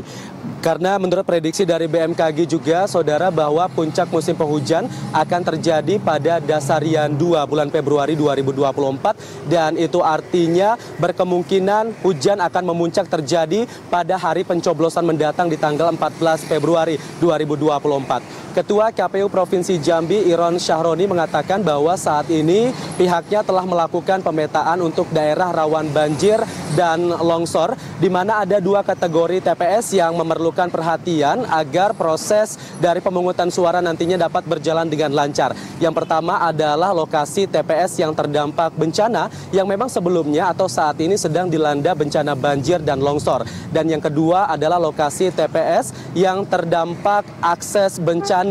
Karena menurut prediksi dari BMKG juga, saudara, bahwa puncak musim penghujan akan terjadi pada dasarian 2 bulan Februari 2024 dan itu artinya berkemungkinan hujan akan memuncak terjadi pada hari pencoblosan mendatang di tanggal 14 Februari 2024. Ketua KPU Provinsi Jambi Iron Syahroni mengatakan bahwa saat ini pihaknya telah melakukan pemetaan untuk daerah rawan banjir dan longsor, di mana ada 2 kategori TPS yang memerlukan perhatian agar proses dari pemungutan suara nantinya dapat berjalan dengan lancar. Yang pertama adalah lokasi TPS yang terdampak bencana yang memang sebelumnya atau saat ini sedang dilanda bencana banjir dan longsor. Dan yang kedua adalah lokasi TPS yang terdampak akses bencana.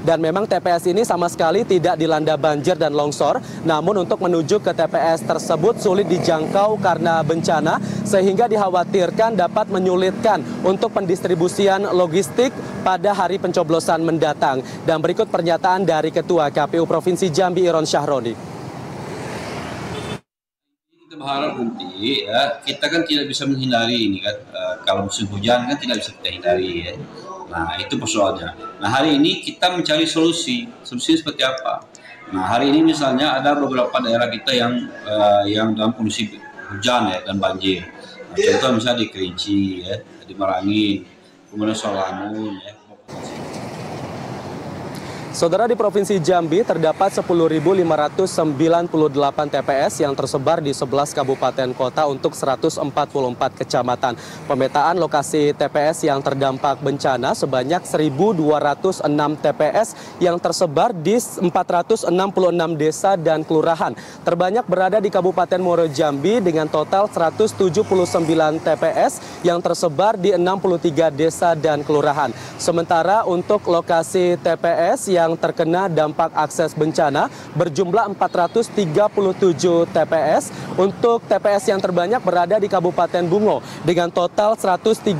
Dan memang TPS ini sama sekali tidak dilanda banjir dan longsor, namun untuk menuju ke TPS tersebut sulit dijangkau karena bencana, sehingga dikhawatirkan dapat menyulitkan untuk pendistribusian logistik pada hari pencoblosan mendatang. Dan berikut pernyataan dari Ketua KPU Provinsi Jambi Iron Syahroni. Kita berharap nanti ya, kita kan tidak bisa menghindari ini kan, kalau musim hujan kan tidak bisa kita hindari ya. Nah itu persoalannya. Nah hari ini kita mencari solusi seperti apa. Nah hari ini misalnya ada beberapa daerah kita yang dalam kondisi hujan ya dan banjir. Nah, contoh misalnya di Kerinci ya, di Merangin, kemudian Solangun ya. Saudara, di Provinsi Jambi terdapat 10.598 TPS yang tersebar di 11 kabupaten kota untuk 144 kecamatan. Pemetaan lokasi TPS yang terdampak bencana sebanyak 1.206 TPS yang tersebar di 466 desa dan kelurahan. Terbanyak berada di Kabupaten Muaro Jambi dengan total 179 TPS yang tersebar di 63 desa dan kelurahan. Sementara untuk lokasi TPS yang terkena dampak akses bencana berjumlah 437 TPS. Untuk TPS yang terbanyak berada di Kabupaten Bungo dengan total 138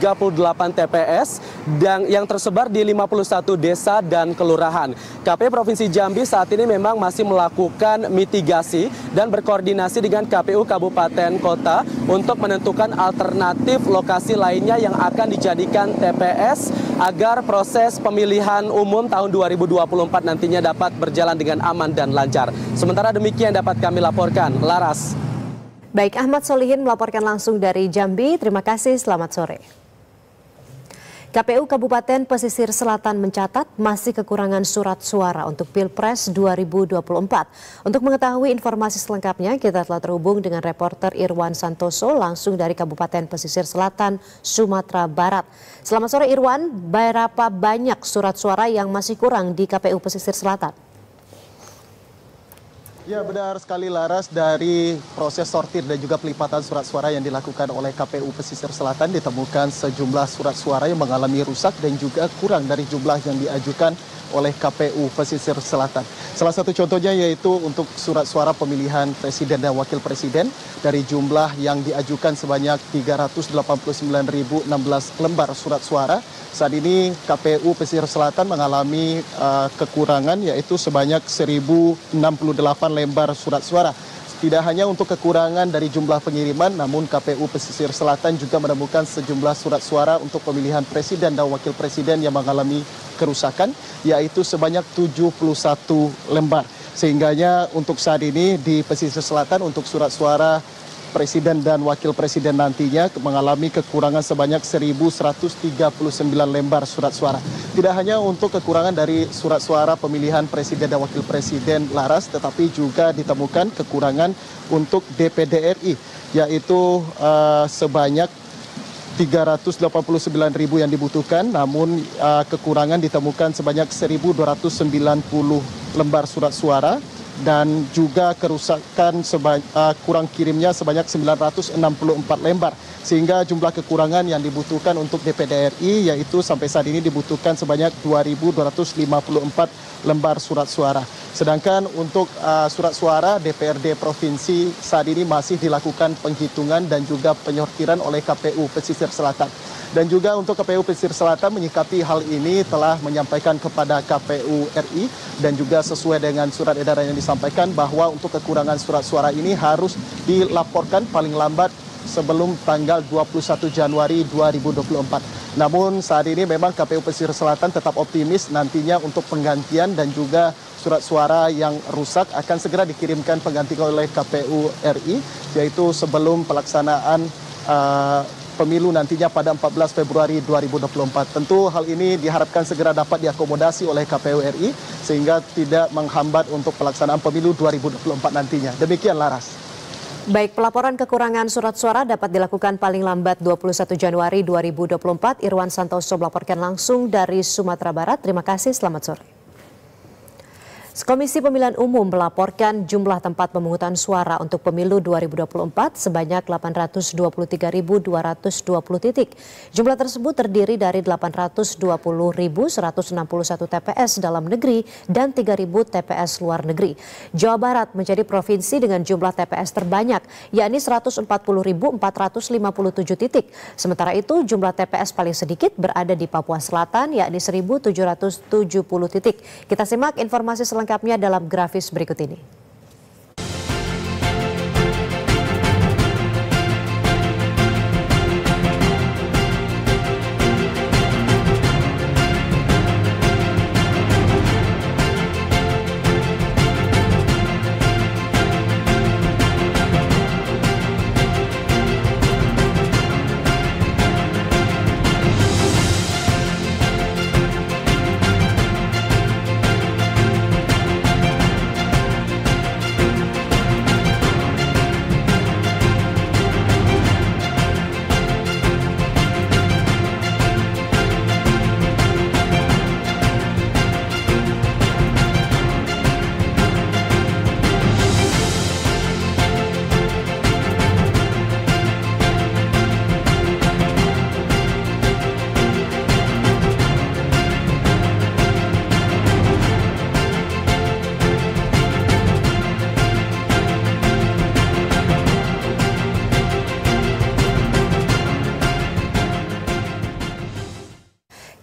TPS dan yang tersebar di 51 desa dan kelurahan. KPU Provinsi Jambi saat ini memang masih melakukan mitigasi dan berkoordinasi dengan KPU Kabupaten Kota untuk menentukan alternatif lokasi lainnya yang akan dijadikan TPS agar proses pemilihan umum tahun 2024 nantinya dapat berjalan dengan aman dan lancar. Sementara demikian dapat kami laporkan. Laras. Baik, Ahmad Solihin melaporkan langsung dari Jambi. Terima kasih, selamat sore. KPU Kabupaten Pesisir Selatan mencatat masih kekurangan surat suara untuk Pilpres 2024. Untuk mengetahui informasi selengkapnya, kita telah terhubung dengan reporter Irwan Santoso langsung dari Kabupaten Pesisir Selatan, Sumatera Barat. Selamat sore Irwan, berapa banyak surat suara yang masih kurang di KPU Pesisir Selatan? Ya benar sekali Laras, dari proses sortir dan juga pelipatan surat suara yang dilakukan oleh KPU Pesisir Selatan ditemukan sejumlah surat suara yang mengalami rusak dan juga kurang dari jumlah yang diajukan oleh KPU Pesisir Selatan. Salah satu contohnya yaitu untuk surat suara pemilihan presiden dan wakil presiden dari jumlah yang diajukan sebanyak 389.016 lembar surat suara. Saat ini KPU Pesisir Selatan mengalami kekurangan yaitu sebanyak 1.068 lembar surat suara. Tidak hanya untuk kekurangan dari jumlah pengiriman, namun KPU Pesisir Selatan juga menemukan sejumlah surat suara untuk pemilihan presiden dan wakil presiden yang mengalami kerusakan, yaitu sebanyak 71 lembar. Sehingganya untuk saat ini di Pesisir Selatan untuk surat suara presiden dan wakil presiden nantinya mengalami kekurangan sebanyak 1.139 lembar surat suara. Tidak hanya untuk kekurangan dari surat suara pemilihan presiden dan wakil presiden Laras, tetapi juga ditemukan kekurangan untuk DPD RI, yaitu sebanyak 389.000 yang dibutuhkan, namun kekurangan ditemukan sebanyak 1.290 lembar surat suara. Dan juga kerusakan kurang kirimnya sebanyak 964 lembar. Sehingga jumlah kekurangan yang dibutuhkan untuk DPD RI yaitu sampai saat ini dibutuhkan sebanyak 2.254 lembar surat suara. Sedangkan untuk surat suara DPRD Provinsi saat ini masih dilakukan penghitungan dan juga penyortiran oleh KPU Pesisir Selatan. Dan juga untuk KPU Pesisir Selatan menyikapi hal ini telah menyampaikan kepada KPU RI dan juga sesuai dengan surat edaran yang disampaikan bahwa untuk kekurangan surat suara ini harus dilaporkan paling lambat sebelum tanggal 21 Januari 2024. Namun saat ini memang KPU Pesisir Selatan tetap optimis nantinya untuk penggantian dan juga surat suara yang rusak akan segera dikirimkan pengganti oleh KPU RI, yaitu sebelum pelaksanaan pemilu nantinya pada 14 Februari 2024. Tentu hal ini diharapkan segera dapat diakomodasi oleh KPU RI sehingga tidak menghambat untuk pelaksanaan pemilu 2024 nantinya. Demikian Laras. Baik, pelaporan kekurangan surat suara dapat dilakukan paling lambat 21 Januari 2024. Irwan Santoso melaporkan langsung dari Sumatera Barat. Terima kasih, selamat sore. Komisi Pemilihan Umum melaporkan jumlah tempat pemungutan suara untuk pemilu 2024 sebanyak 823.220 titik. Jumlah tersebut terdiri dari 820.161 TPS dalam negeri dan 3.000 TPS luar negeri. Jawa Barat menjadi provinsi dengan jumlah TPS terbanyak, yakni 140.457 titik. Sementara itu jumlah TPS paling sedikit berada di Papua Selatan, yakni 1.770 titik. Kita simak informasi selengkapnya dalam grafis berikut ini.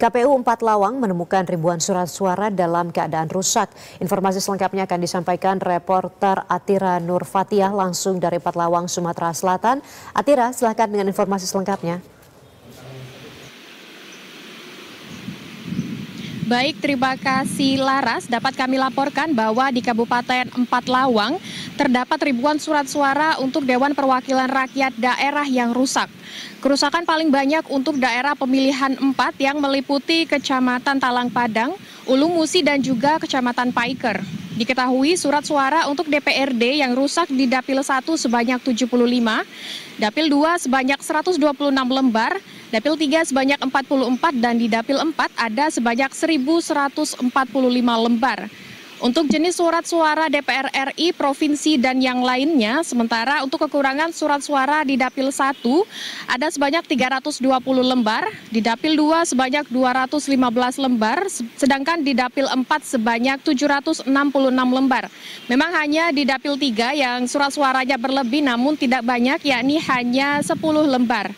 KPU 4 Lawang menemukan ribuan surat suara dalam keadaan rusak. Informasi selengkapnya akan disampaikan reporter Atira Nurfatiah langsung dari 4 Lawang, Sumatera Selatan. Atira, silakan dengan informasi selengkapnya. Baik, terima kasih Laras. Dapat kami laporkan bahwa di Kabupaten 4 Lawang terdapat ribuan surat suara untuk Dewan Perwakilan Rakyat Daerah yang rusak. Kerusakan paling banyak untuk daerah pemilihan 4 yang meliputi Kecamatan Talang Padang, Ulu Musi dan juga Kecamatan Paiker. Diketahui surat suara untuk DPRD yang rusak di Dapil 1 sebanyak 75, Dapil 2 sebanyak 126 lembar, Dapil 3 sebanyak 44 dan di Dapil 4 ada sebanyak 1.145 lembar. Untuk jenis surat suara DPR RI, provinsi dan yang lainnya, sementara untuk kekurangan surat suara di Dapil 1 ada sebanyak 320 lembar, di Dapil 2 sebanyak 215 lembar, sedangkan di Dapil 4 sebanyak 766 lembar. Memang hanya di Dapil 3 yang surat suaranya berlebih namun tidak banyak, yakni hanya 10 lembar.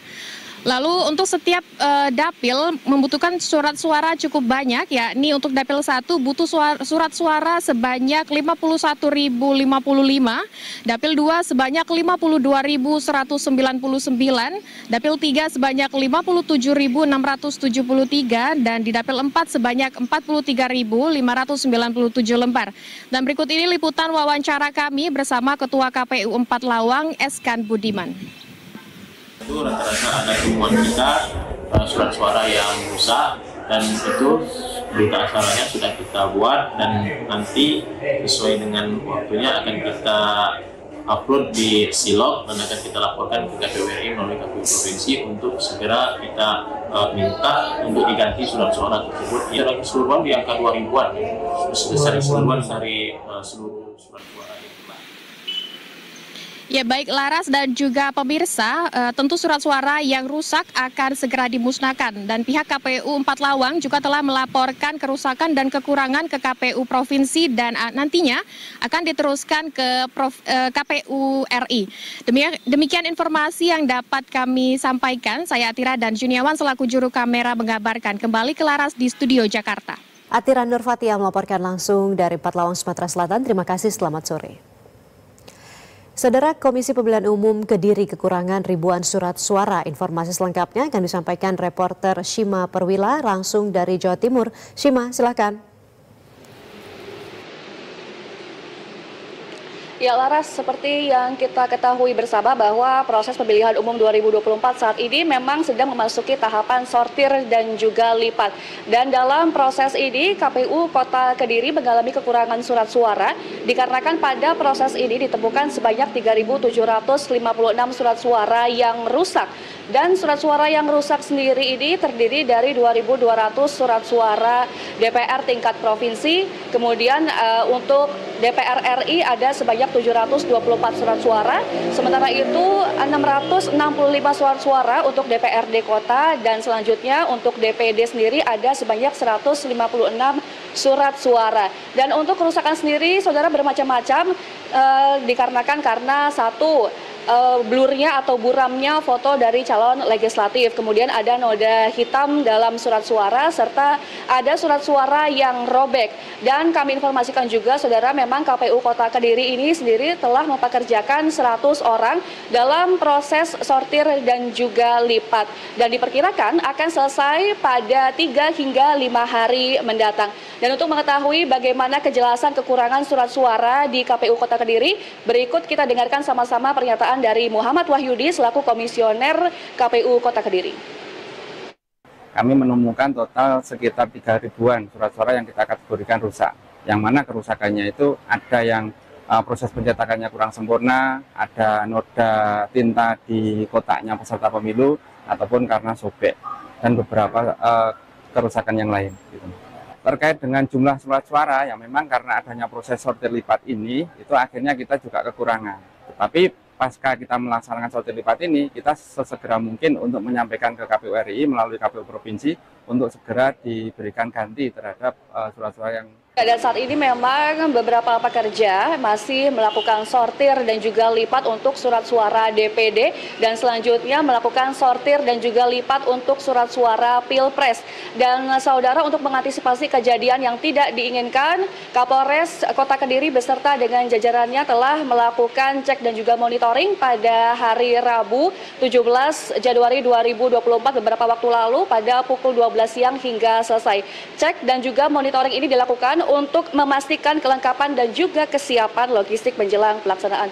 Lalu untuk setiap dapil membutuhkan surat suara cukup banyak, yakni untuk Dapil 1 butuh surat suara sebanyak 51.055, Dapil 2 sebanyak 52.199, Dapil 3 sebanyak 57.673, dan di Dapil 4 sebanyak 43.597 lembar. Dan berikut ini liputan wawancara kami bersama Ketua KPU 4 Lawang, Eskan Budiman. Itu rata-rata ada temuan kita surat suara yang rusak, dan itu berita acaranya sudah kita buat dan nanti sesuai dengan waktunya akan kita upload di Silog dan akan kita laporkan ke KPU RI melalui KPU Provinsi untuk segera kita minta untuk diganti surat suara tersebut. Ya, dalam keseluruhan di angka 2000-an, besar keseluruhan dari seluruh surat suara. Ya, baik Laras dan juga pemirsa, tentu surat suara yang rusak akan segera dimusnahkan dan pihak KPU 4 Lawang juga telah melaporkan kerusakan dan kekurangan ke KPU Provinsi dan nantinya akan diteruskan ke KPU RI. Demikian informasi yang dapat kami sampaikan. Saya Atira dan Juniawan selaku juru kamera mengabarkan. Kembali ke Laras di Studio Jakarta. Atira Nurfatiah melaporkan langsung dari 4 Lawang, Sumatera Selatan. Terima kasih, selamat sore. Saudara, Komisi Pemilihan Umum Kediri kekurangan ribuan surat suara. Informasi selengkapnya akan disampaikan reporter Shima Perwila langsung dari Jawa Timur. Shima, silakan. Ya Laras, seperti yang kita ketahui bersama bahwa proses pemilihan umum 2024 saat ini memang sedang memasuki tahapan sortir dan juga lipat. Dan dalam proses ini KPU Kota Kediri mengalami kekurangan surat suara dikarenakan pada proses ini ditemukan sebanyak 3.756 surat suara yang rusak. Dan surat suara yang rusak sendiri ini terdiri dari 2.200 surat suara DPR tingkat provinsi, kemudian untuk DPR RI ada sebanyak 724 surat suara, sementara itu 665 surat suara untuk DPRD Kota, dan selanjutnya untuk DPD sendiri ada sebanyak 156 surat suara. Dan untuk kerusakan sendiri, saudara, bermacam-macam dikarenakan karena satu, blurnya atau buramnya foto dari calon legislatif, kemudian ada noda hitam dalam surat suara, serta ada surat suara yang robek. Dan kami informasikan juga, saudara, memang KPU Kota Kediri ini sendiri telah mempekerjakan 100 orang dalam proses sortir dan juga lipat, dan diperkirakan akan selesai pada 3 hingga 5 hari mendatang. Dan untuk mengetahui bagaimana kejelasan kekurangan surat suara di KPU Kota Kediri, berikut kita dengarkan sama-sama pernyataan dari Muhammad Wahyudi selaku komisioner KPU Kota Kediri. Kami menemukan total sekitar 3.000-an surat suara yang kita kategorikan rusak. Yang mana kerusakannya itu ada yang proses pencetakannya kurang sempurna, ada noda tinta di kotaknya peserta pemilu, ataupun karena sobek, dan beberapa kerusakan yang lain. Gitu. Terkait dengan jumlah surat suara yang memang karena adanya proses sortir lipat ini, itu akhirnya kita juga kekurangan. Tapi pasca kita melaksanakan sortir lipat ini, kita sesegera mungkin untuk menyampaikan ke KPU RI melalui KPU Provinsi untuk segera diberikan ganti terhadap surat suara yang Dan saat ini memang beberapa pekerja masih melakukan sortir dan juga lipat untuk surat suara DPD dan selanjutnya melakukan sortir dan juga lipat untuk surat suara Pilpres. Dan saudara, untuk mengantisipasi kejadian yang tidak diinginkan, Kapolres Kota Kediri beserta dengan jajarannya telah melakukan cek dan juga monitoring pada hari Rabu 17 Januari 2024 beberapa waktu lalu pada pukul 12 siang hingga selesai. Cek dan juga monitoring ini dilakukan untuk memastikan kelengkapan dan juga kesiapan logistik menjelang pelaksanaan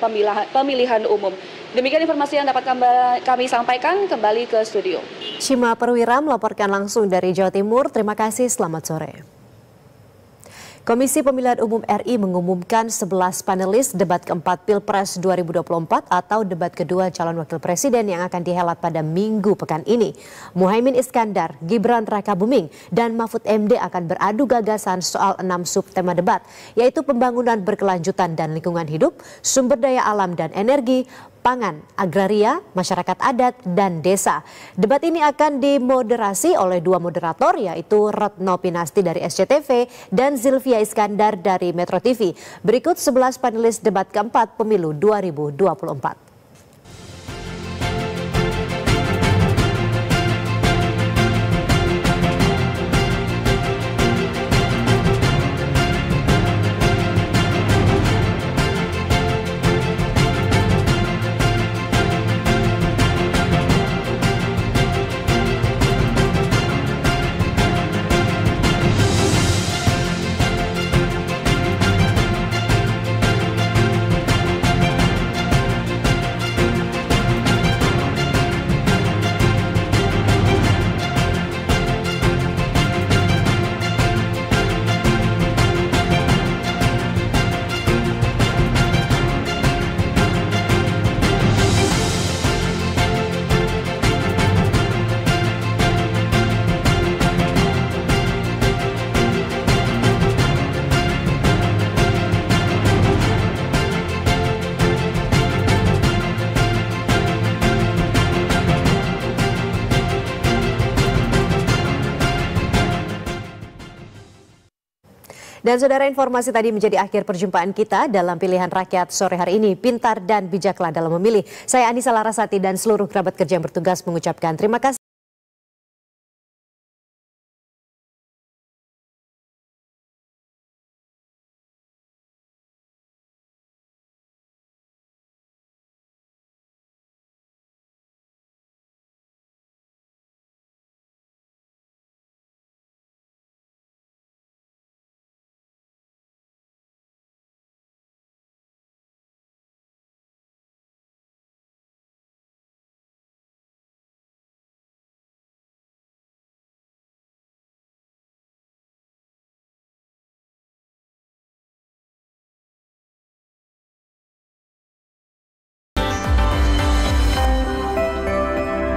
pemilihan umum. Demikian informasi yang dapat kami sampaikan. Kembali ke studio. Shima Perwira melaporkan langsung dari Jawa Timur. Terima kasih, selamat sore. Komisi Pemilihan Umum RI mengumumkan 11 panelis debat keempat Pilpres 2024 atau debat kedua calon wakil presiden yang akan dihelat pada Minggu pekan ini. Muhaimin Iskandar, Gibran Rakabuming, dan Mahfud MD akan beradu gagasan soal 6 subtema debat, yaitu pembangunan berkelanjutan dan lingkungan hidup, sumber daya alam dan energi, pangan, agraria, masyarakat adat, dan desa. Debat ini akan dimoderasi oleh 2 moderator, yaitu Retno Pinasti dari SCTV dan Zilvia Iskandar dari Metro TV. Berikut 11 panelis debat keempat pemilu 2024. Dan saudara, informasi tadi menjadi akhir perjumpaan kita dalam Pilihan Rakyat sore hari ini. Pintar dan bijaklah dalam memilih. Saya Anissa Larasati dan seluruh kerabat kerja yang bertugas mengucapkan terima kasih.